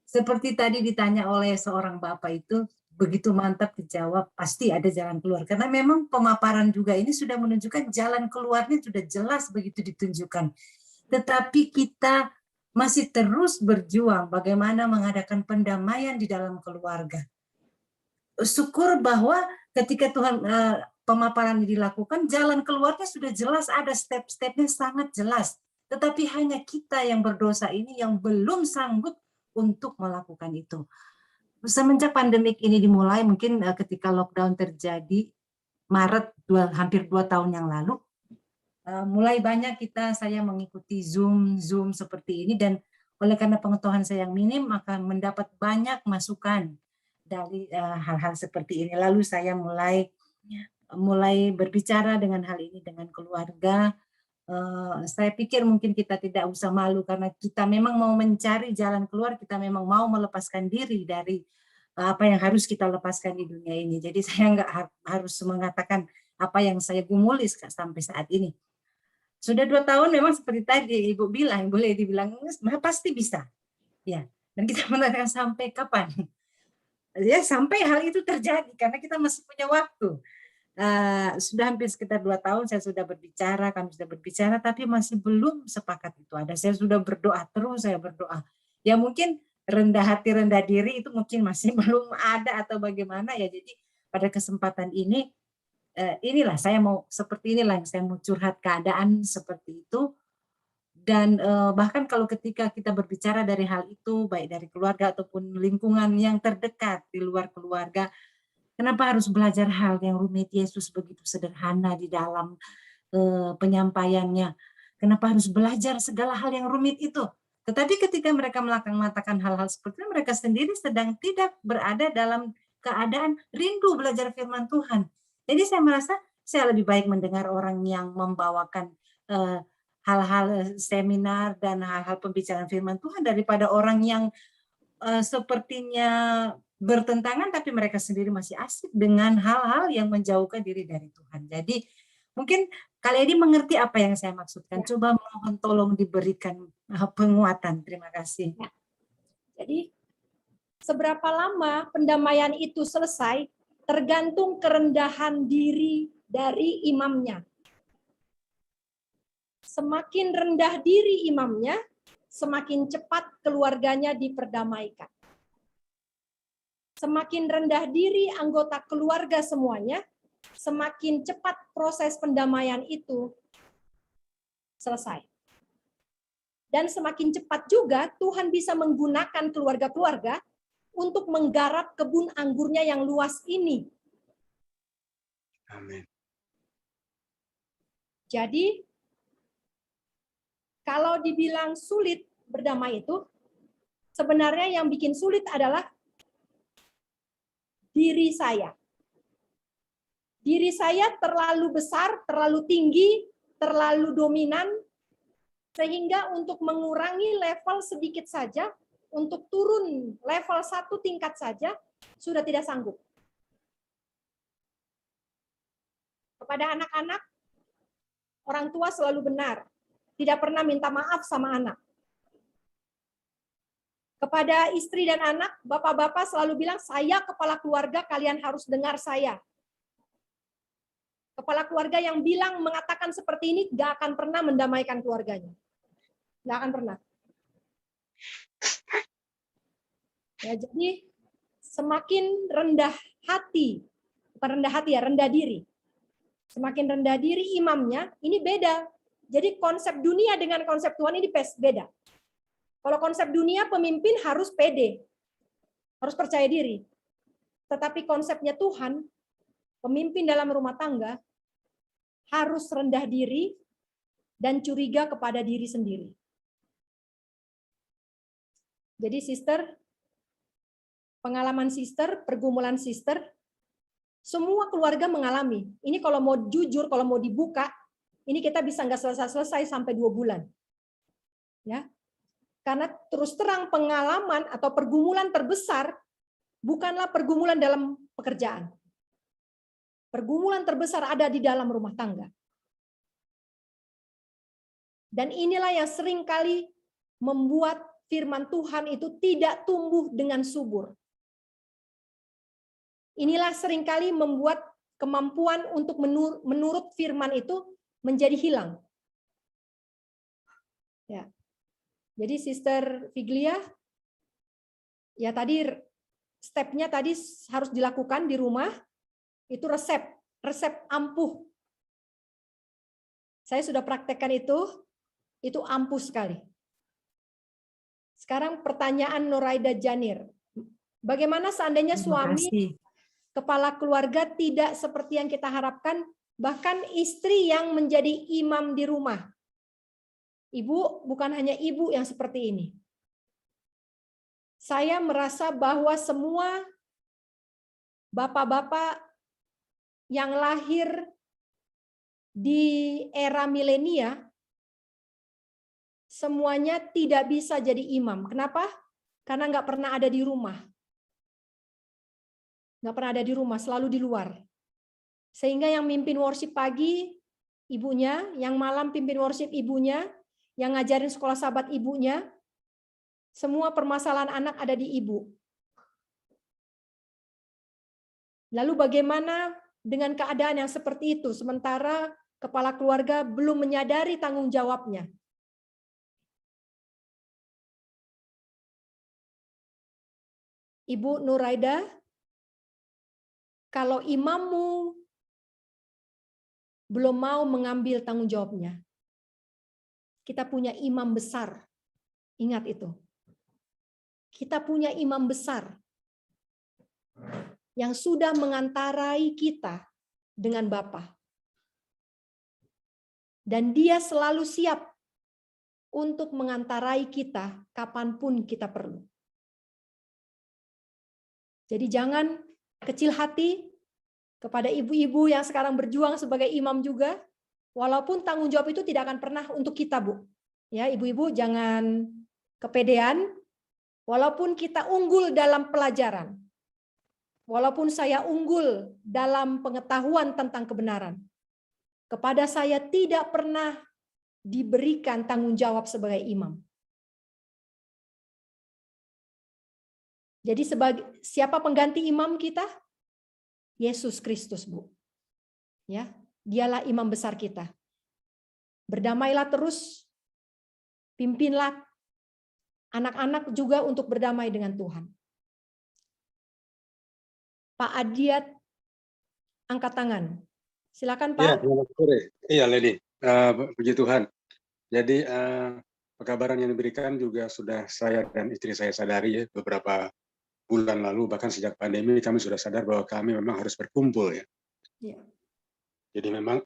seperti tadi ditanya oleh seorang bapak itu, begitu mantap dijawab, pasti ada jalan keluar. Karena memang pemaparan juga ini sudah menunjukkan jalan keluarnya sudah jelas begitu ditunjukkan. Tetapi kita masih terus berjuang bagaimana mengadakan pendamaian di dalam keluarga. Syukur bahwa ketika Tuhan pemaparan ini dilakukan, jalan keluarnya sudah jelas, ada step-stepnya sangat jelas. Tetapi hanya kita yang berdosa ini yang belum sanggup untuk melakukan itu. Semenjak pandemik ini dimulai, mungkin ketika lockdown terjadi Maret hampir 2 tahun yang lalu, mulai banyak saya mengikuti Zoom seperti ini, dan oleh karena pengetahuan saya yang minim akan mendapat banyak masukan dari hal-hal seperti ini. Lalu saya mulai berbicara dengan hal ini dengan keluarga. Saya pikir mungkin kita tidak usah malu karena kita memang mau mencari jalan keluar, kita memang mau melepaskan diri dari apa yang harus kita lepaskan di dunia ini. Jadi saya nggak harus mengatakan apa yang saya gumuli sampai saat ini. Sudah 2 tahun memang seperti tadi Ibu bilang, boleh dibilang pasti bisa. Ya, dan kita menanyakan sampai kapan? Ya sampai hal itu terjadi karena kita masih punya waktu. Sudah hampir sekitar 2 tahun saya sudah berbicara, kami sudah berbicara, tapi masih belum sepakat itu ada. Saya sudah berdoa terus, saya berdoa. Ya mungkin rendah hati, rendah diri itu mungkin masih belum ada atau bagaimana ya. Jadi pada kesempatan ini, inilah saya mau seperti inilah yang saya mau curhat keadaan seperti itu. Dan bahkan kalau ketika kita berbicara dari hal itu, baik dari keluarga ataupun lingkungan yang terdekat di luar keluarga, kenapa harus belajar hal yang rumit? Yesus begitu sederhana di dalam penyampaiannya. Kenapa harus belajar segala hal yang rumit itu? Tetapi ketika mereka mengatakan hal-hal seperti itu, mereka sendiri sedang tidak berada dalam keadaan rindu belajar firman Tuhan. Jadi saya merasa saya lebih baik mendengar orang yang membawakan hal-hal seminar dan hal-hal pembicaraan firman Tuhan daripada orang yang sepertinya bertentangan tapi mereka sendiri masih asik dengan hal-hal yang menjauhkan diri dari Tuhan. Jadi mungkin kali ini mengerti apa yang saya maksudkan. Coba mohon tolong diberikan penguatan. Terima kasih. Ya. Jadi seberapa lama pendamaian itu selesai tergantung kerendahan diri dari imamnya. Semakin rendah diri imamnya, semakin cepat keluarganya diperdamaikan. Semakin rendah diri anggota keluarga semuanya, semakin cepat proses pendamaian itu selesai. Dan semakin cepat juga Tuhan bisa menggunakan keluarga-keluarga untuk menggarap kebun anggurnya yang luas ini. Amin. Jadi, kalau dibilang sulit berdamai itu, sebenarnya yang bikin sulit adalah diri saya. Diri saya terlalu besar, terlalu tinggi, terlalu dominan, sehingga untuk mengurangi level sedikit saja, untuk turun level 1 tingkat saja, sudah tidak sanggup. Kepada anak-anak, orang tua selalu benar, tidak pernah minta maaf sama anak. Kepada istri dan anak, bapak-bapak selalu bilang, saya kepala keluarga, kalian harus dengar saya. Kepala keluarga yang bilang, mengatakan seperti ini, gak akan pernah mendamaikan keluarganya. Gak akan pernah. Ya, jadi semakin rendah hati, bukan rendah hati ya, rendah diri. Semakin rendah diri imamnya, ini beda. Jadi konsep dunia dengan konsep Tuhan ini beda. Kalau konsep dunia, pemimpin harus pede, harus percaya diri. Tetapi konsepnya Tuhan, pemimpin dalam rumah tangga harus rendah diri dan curiga kepada diri sendiri. Jadi sister, pengalaman sister, pergumulan sister, semua keluarga mengalami. Ini kalau mau jujur, kalau mau dibuka, ini kita bisa nggak selesai sampai 2 bulan. Ya, karena terus terang pengalaman atau pergumulan terbesar bukanlah pergumulan dalam pekerjaan. Pergumulan terbesar ada di dalam rumah tangga. Dan inilah yang sering kali membuat firman Tuhan itu tidak tumbuh dengan subur. Inilah seringkali membuat kemampuan untuk menurut firman itu menjadi hilang. Ya. Jadi Sister Figlia, ya tadi stepnya tadi harus dilakukan di rumah, itu resep ampuh. Saya sudah praktekkan itu ampuh sekali. Sekarang pertanyaan Noraida Janir. Bagaimana seandainya suami kepala keluarga tidak seperti yang kita harapkan, bahkan istri yang menjadi imam di rumah? Ibu, bukan hanya ibu yang seperti ini. Saya merasa bahwa semua bapak-bapak yang lahir di era milenia, semuanya tidak bisa jadi imam. Kenapa? Karena nggak pernah ada di rumah. Nggak pernah ada di rumah, selalu di luar. Sehingga yang mimpin worship pagi, ibunya, yang malam pimpin worship ibunya, yang ngajarin sekolah sahabat ibunya, semua permasalahan anak ada di ibu. Lalu bagaimana dengan keadaan yang seperti itu, sementara kepala keluarga belum menyadari tanggung jawabnya? Ibu Nuraida, kalau imammu belum mau mengambil tanggung jawabnya, kita punya imam besar. Ingat itu. Kita punya imam besar yang sudah mengantarai kita dengan Bapa. Dan dia selalu siap untuk mengantarai kita kapanpun kita perlu. Jadi jangan kecil hati kepada ibu-ibu yang sekarang berjuang sebagai imam juga, walaupun tanggung jawab itu tidak akan pernah untuk kita, Bu. Ya, ibu-ibu jangan kepedean, walaupun kita unggul dalam pelajaran, walaupun saya unggul dalam pengetahuan tentang kebenaran, kepada saya tidak pernah diberikan tanggung jawab sebagai imam. Jadi siapa pengganti imam kita? Yesus Kristus, Bu. Ya, dialah imam besar kita. Berdamailah terus, pimpinlah anak-anak juga untuk berdamai dengan Tuhan. Pak Adiat, angkat tangan. Silakan, Pak. Iya, selamat sore. Iya, Lady. Puji Tuhan. Jadi pekabaran yang diberikan juga sudah saya dan istri saya sadari ya, beberapa bulan lalu, bahkan sejak pandemi kami sudah sadar bahwa kami memang harus berkumpul ya. Ya. Jadi memang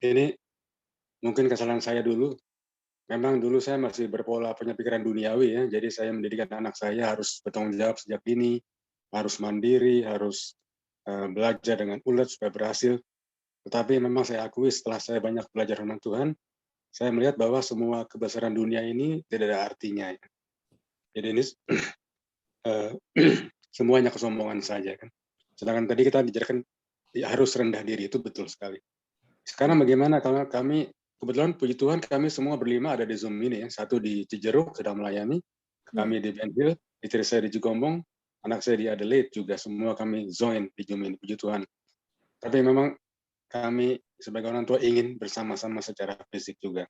ini mungkin kesalahan saya dulu. Memang dulu saya masih berpola punya pikiran duniawi ya. Jadi saya mendidikan anak saya harus bertanggung jawab sejak dini, harus mandiri, harus belajar dengan ulet supaya berhasil. Tetapi memang saya akui setelah saya banyak belajar tentang Tuhan, saya melihat bahwa semua kebesaran dunia ini tidak ada artinya. Ya. Jadi ini semuanya kesombongan saja kan. Sedangkan tadi kita diajarkan ya, harus rendah diri, itu betul sekali. Sekarang bagaimana kalau kami, kebetulan puji Tuhan kami semua berlima ada di Zoom ini ya. Satu di Cijeruk sedang melayani, kami di Ben Hill, istri saya di Cigombong, anak saya di Adelaide juga, semua kami join di Zoom ini, puji Tuhan. Tapi memang kami sebagai orang tua ingin bersama-sama secara fisik juga.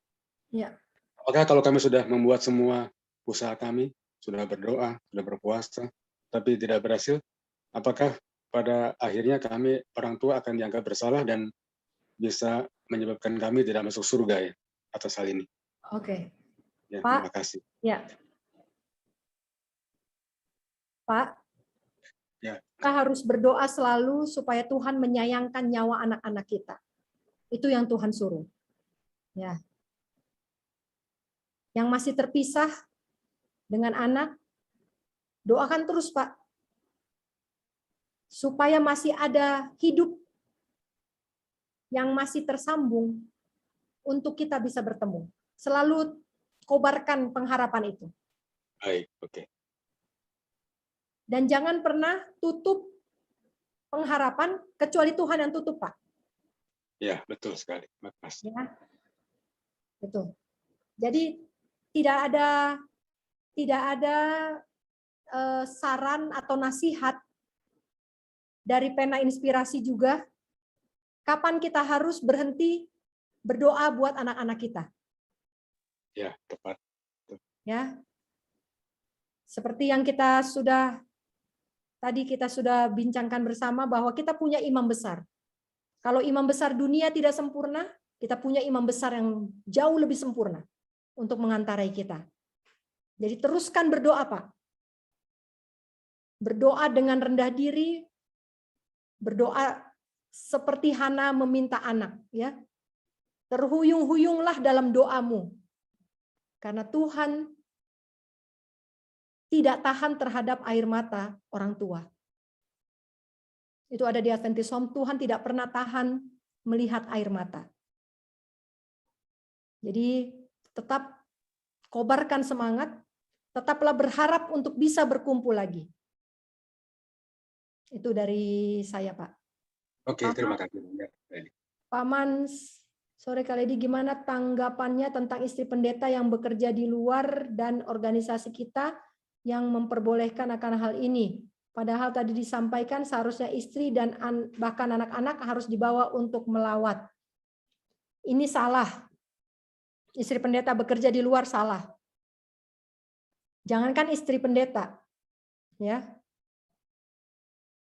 Ya. Apakah kalau kami sudah membuat semua usaha kami, sudah berdoa, sudah berpuasa, tapi tidak berhasil, apakah pada akhirnya kami orang tua akan dianggap bersalah dan bisa menyebabkan kami tidak masuk surga ya atas hal ini? Oke. Ya, Pak. terima kasih. Ya. Pak, Ya. kita harus berdoa selalu supaya Tuhan menyayangkan nyawa anak-anak kita. Itu yang Tuhan suruh. Ya. Yang masih terpisah dengan anak, doakan terus, Pak. Supaya masih ada hidup yang masih tersambung untuk kita bisa bertemu. Selalu kobarkan pengharapan itu. Baik, oke. Dan jangan pernah tutup pengharapan kecuali Tuhan yang tutup, Pak. Ya, betul sekali. Terima kasih. Ya. Betul. Jadi tidak ada saran atau nasihat dari Pena Inspirasi juga kapan kita harus berhenti berdoa buat anak-anak kita. Ya, tepat. Ya. Seperti yang kita sudah bincangkan bersama bahwa kita punya imam besar. Kalau imam besar dunia tidak sempurna, kita punya imam besar yang jauh lebih sempurna untuk mengantarai kita. Jadi teruskan berdoa, Pak. Berdoa dengan rendah diri, berdoa seperti Hana meminta anak, ya. Terhuyung-huyunglah dalam doamu. Karena Tuhan tidak tahan terhadap air mata orang tua. Itu ada di Adventist Home, Tuhan tidak pernah tahan melihat air mata. Jadi tetap kobarkan semangat, tetaplah berharap untuk bisa berkumpul lagi. Itu dari saya, Pak. Oke, terima kasih. Pak Mans, sore kali ini gimana tanggapannya tentang istri pendeta yang bekerja di luar dan organisasi kita yang memperbolehkan akan hal ini? Padahal tadi disampaikan seharusnya istri dan bahkan anak-anak harus dibawa untuk melawat. Ini salah. Istri pendeta bekerja di luar salah. Jangankan istri pendeta, ya.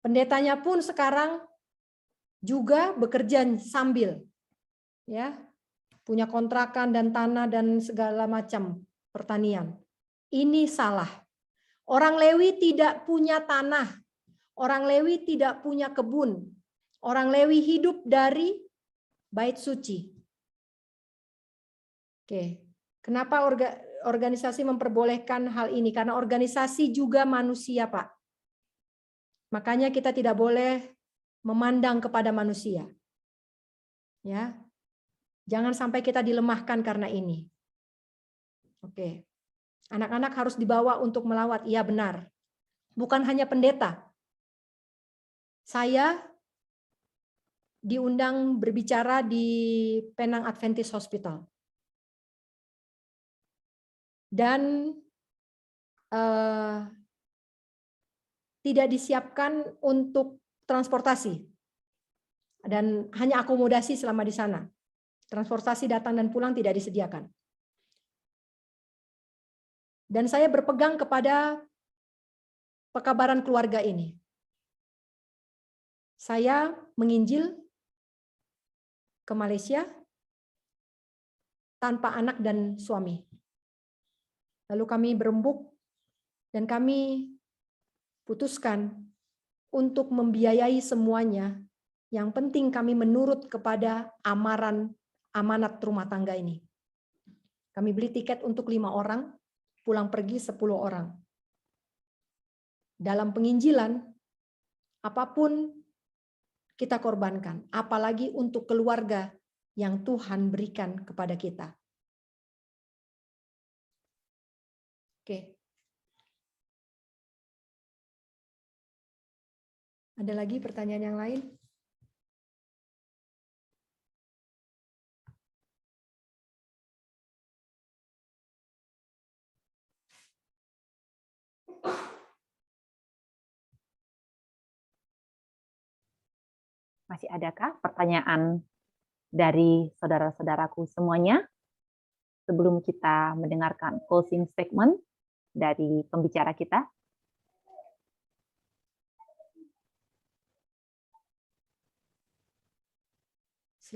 Pendetanya pun sekarang juga bekerja sambil, ya, punya kontrakan dan tanah dan segala macam pertanian. Ini salah. Orang Lewi tidak punya tanah, orang Lewi tidak punya kebun, orang Lewi hidup dari bait suci. Oke, kenapa organisasi memperbolehkan hal ini? Karena organisasi juga manusia, Pak. Makanya kita tidak boleh memandang kepada manusia. Ya. Jangan sampai kita dilemahkan karena ini. Oke. Anak-anak harus dibawa untuk melawat, iya benar. Bukan hanya pendeta. Saya diundang berbicara di Penang Adventist Hospital. Dan tidak disiapkan untuk transportasi dan hanya akomodasi selama di sana. Transportasi datang dan pulang tidak disediakan. Dan saya berpegang kepada pekabaran keluarga ini. Saya menginjil ke Malaysia tanpa anak dan suami. Lalu kami berembuk dan kami putuskan untuk membiayai semuanya. Yang penting kami menurut kepada amanat rumah tangga ini. Kami beli tiket untuk 5 orang, pulang pergi 10 orang. Dalam penginjilan, apapun kita korbankan, apalagi untuk keluarga yang Tuhan berikan kepada kita. Oke. Ada lagi pertanyaan yang lain? Masih adakah pertanyaan dari saudara-saudaraku semuanya? Sebelum kita mendengarkan closing statement dari pembicara kita.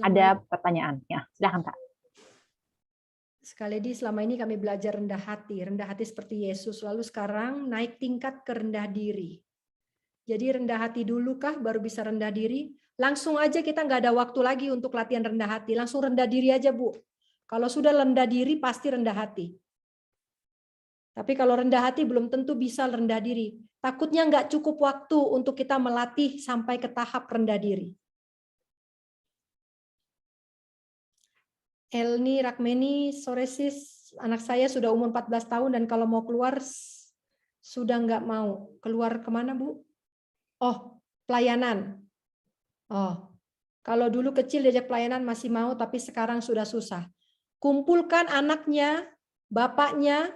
Ada pertanyaan? Ya, silakan Kak. Sekali lagi selama ini kami belajar rendah hati seperti Yesus, lalu sekarang naik tingkat ke rendah diri. Jadi rendah hati dulu kah baru bisa rendah diri? Langsung aja kita nggak ada waktu lagi untuk latihan rendah hati, langsung rendah diri aja Bu. Kalau sudah rendah diri pasti rendah hati. Tapi kalau rendah hati belum tentu bisa rendah diri. Takutnya nggak cukup waktu untuk kita melatih sampai ke tahap rendah diri. Elni Rakmeni, sore sis, anak saya sudah umur 14 tahun dan kalau mau keluar sudah nggak mau. Keluar kemana Bu? Oh, pelayanan. Oh, kalau dulu kecil diajak pelayanan masih mau, tapi sekarang sudah susah. Kumpulkan anaknya, bapaknya,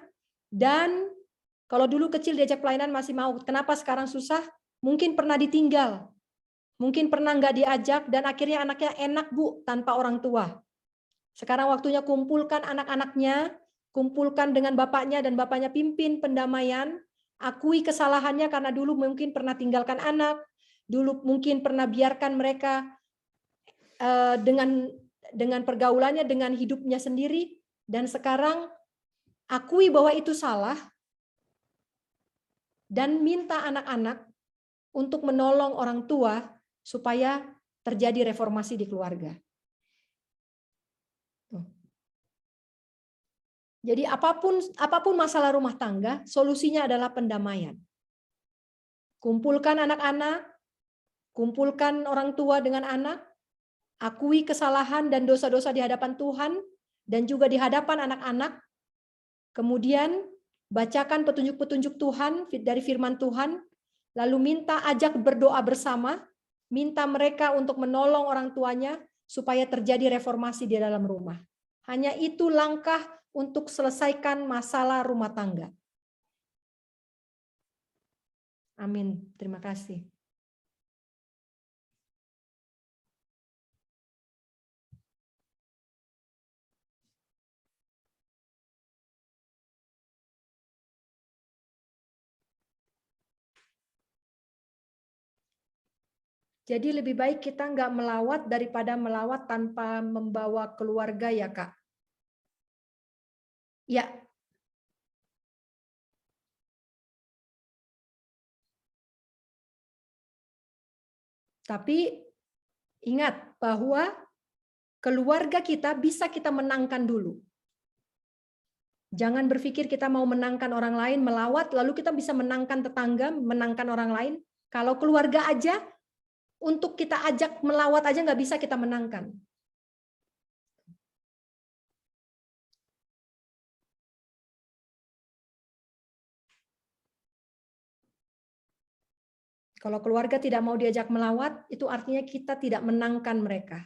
dan kalau dulu kecil diajak pelayanan masih mau. Kenapa sekarang susah? Mungkin pernah ditinggal. Mungkin pernah nggak diajak, dan akhirnya anaknya enak Bu, tanpa orang tua. Sekarang waktunya kumpulkan anak-anaknya, kumpulkan dengan bapaknya dan bapaknya pimpin pendamaian, akui kesalahannya karena dulu mungkin pernah tinggalkan anak, dulu mungkin pernah biarkan mereka dengan pergaulannya, dengan hidupnya sendiri, dan sekarang akui bahwa itu salah, dan minta anak-anak untuk menolong orang tua supaya terjadi reformasi di keluarga. Jadi apapun masalah rumah tangga, solusinya adalah pendamaian. Kumpulkan anak-anak, kumpulkan orang tua dengan anak, akui kesalahan dan dosa-dosa di hadapan Tuhan, dan juga di hadapan anak-anak. Kemudian bacakan petunjuk-petunjuk Tuhan dari firman Tuhan, lalu ajak berdoa bersama, minta mereka untuk menolong orang tuanya supaya terjadi reformasi di dalam rumah. Hanya itu langkah untuk selesaikan masalah rumah tangga. Amin. Terima kasih. Jadi lebih baik kita nggak melawat daripada melawat tanpa membawa keluarga ya Kak. Ya. Tapi ingat bahwa keluarga kita bisa kita menangkan dulu. Jangan berpikir kita mau menangkan orang lain, melawat, lalu kita bisa menangkan tetangga, menangkan orang lain. Kalau keluarga aja, untuk kita ajak melawat aja nggak bisa kita menangkan. Kalau keluarga tidak mau diajak melawat, itu artinya kita tidak menangkan mereka.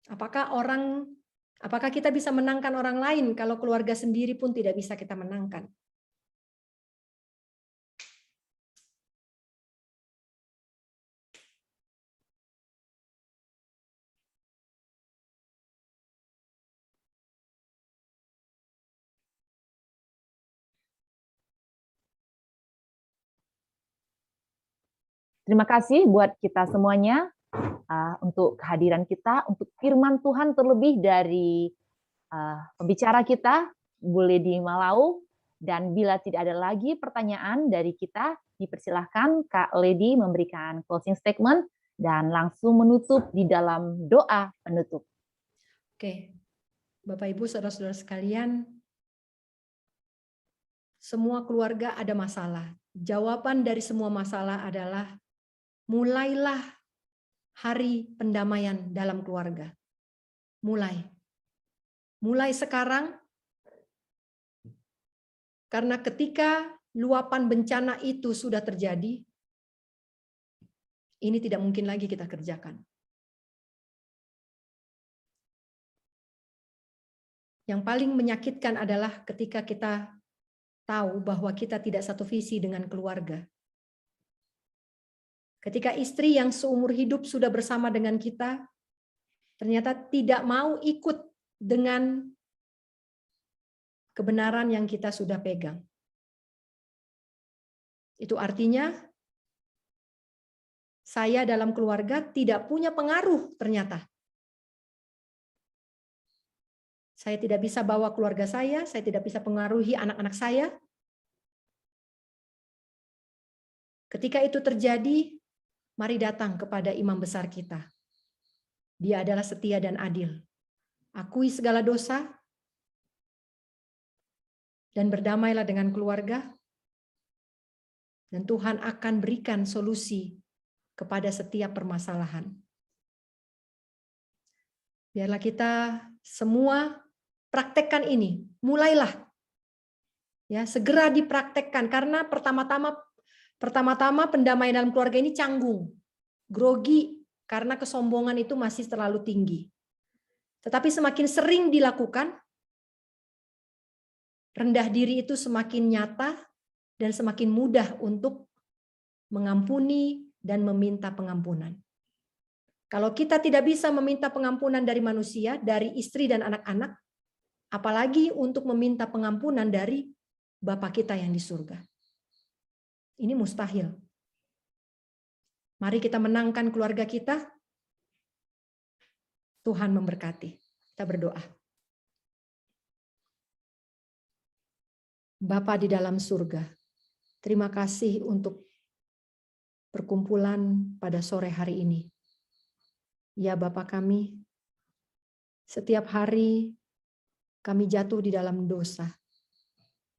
Apakah kita bisa menangkan orang lain kalau keluarga sendiri pun tidak bisa kita menangkan? Terima kasih buat kita semuanya untuk kehadiran kita, untuk firman Tuhan terlebih dari pembicara kita, Bu Lady Malau. Dan bila tidak ada lagi pertanyaan dari kita, dipersilahkan Kak Lady memberikan closing statement dan langsung menutup di dalam doa penutup. Oke, Bapak Ibu, saudara-saudara sekalian, semua keluarga ada masalah. Jawaban dari semua masalah adalah mulailah hari pendamaian dalam keluarga. Mulai sekarang, karena ketika luapan bencana itu sudah terjadi, ini tidak mungkin lagi kita kerjakan. Yang paling menyakitkan adalah ketika kita tahu bahwa kita tidak satu visi dengan keluarga. Ketika istri yang seumur hidup sudah bersama dengan kita, ternyata tidak mau ikut dengan kebenaran yang kita sudah pegang. Itu artinya saya dalam keluarga tidak punya pengaruh ternyata. Saya tidak bisa bawa keluarga saya tidak bisa pengaruhi anak-anak saya. Ketika itu terjadi, mari datang kepada imam besar kita. Dia adalah setia dan adil. Akui segala dosa, dan berdamailah dengan keluarga, dan Tuhan akan berikan solusi kepada setiap permasalahan. Biarlah kita semua praktekkan ini, mulailah. Ya, segera dipraktekkan, karena pertama-tama pendamaian dalam keluarga ini canggung, grogi, karena kesombongan itu masih terlalu tinggi. Tetapi semakin sering dilakukan, rendah diri itu semakin nyata dan semakin mudah untuk mengampuni dan meminta pengampunan. Kalau kita tidak bisa meminta pengampunan dari manusia, dari istri dan anak-anak, apalagi untuk meminta pengampunan dari Bapa kita yang di surga. Ini mustahil. Mari kita menangkan keluarga kita. Tuhan memberkati. Kita berdoa. Bapa di dalam surga, terima kasih untuk perkumpulan pada sore hari ini. Ya Bapa kami, setiap hari kami jatuh di dalam dosa.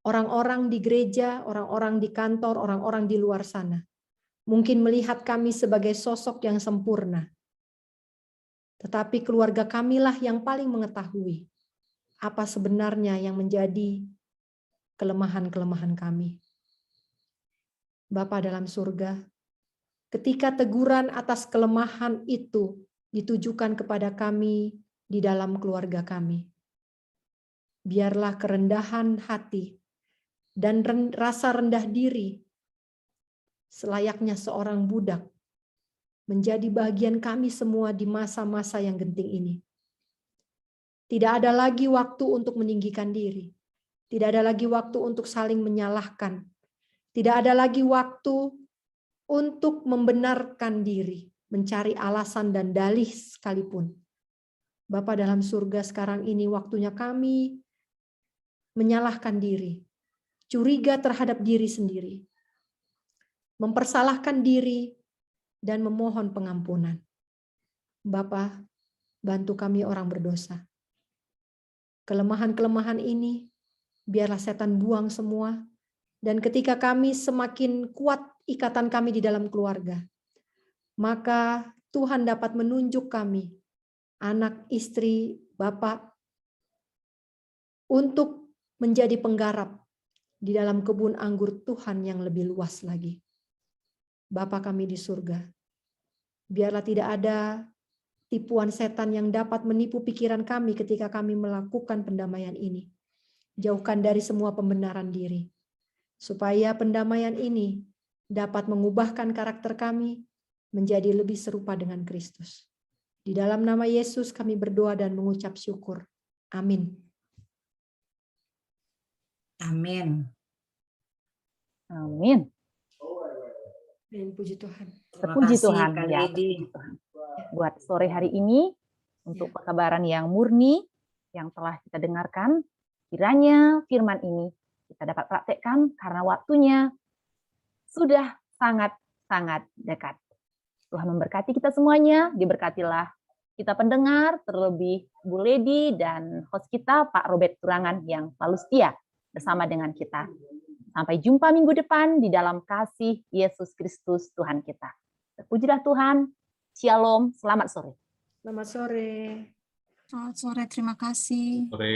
Orang-orang di gereja, orang-orang di kantor, orang-orang di luar sana mungkin melihat kami sebagai sosok yang sempurna. Tetapi keluarga kamilah yang paling mengetahui apa sebenarnya yang menjadi kelemahan-kelemahan kami. Bapa dalam surga, ketika teguran atas kelemahan itu ditujukan kepada kami di dalam keluarga kami, biarlah kerendahan hati dan rasa rendah diri selayaknya seorang budak menjadi bagian kami semua di masa-masa yang genting ini. Tidak ada lagi waktu untuk meninggikan diri. Tidak ada lagi waktu untuk saling menyalahkan. Tidak ada lagi waktu untuk membenarkan diri, mencari alasan dan dalih sekalipun. Bapa dalam surga, sekarang ini waktunya kami menyalahkan diri, curiga terhadap diri sendiri, mempersalahkan diri, dan memohon pengampunan. Bapa, bantu kami orang berdosa. Kelemahan-kelemahan ini, biarlah setan buang semua, dan ketika kami semakin kuat ikatan kami di dalam keluarga, maka Tuhan dapat menunjuk kami, anak, istri, bapak, untuk menjadi penggarap di dalam kebun anggur Tuhan yang lebih luas lagi. Bapa kami di surga, biarlah tidak ada tipuan setan yang dapat menipu pikiran kami ketika kami melakukan pendamaian ini. Jauhkan dari semua pembenaran diri, supaya pendamaian ini dapat mengubahkan karakter kami menjadi lebih serupa dengan Kristus. Di dalam nama Yesus kami berdoa dan mengucap syukur. Amin. Amin. Amin. Dan puji Tuhan. Terpuji kasih, Tuhan. Kak Ya, Lady. terpuji Tuhan. Buat sore hari ini, untuk pekabaran yang murni, yang telah kita dengarkan, kiranya firman ini kita dapat praktekkan karena waktunya sudah sangat-sangat dekat. Tuhan memberkati kita semuanya, diberkatilah kita pendengar, terlebih Bu Lady dan host kita Pak Robert Turangan yang selalu setia bersama dengan kita. Sampai jumpa minggu depan di dalam kasih Yesus Kristus Tuhan kita. Terpujilah Tuhan. Shalom, selamat sore. Selamat sore. Selamat sore, terima kasih. Sore.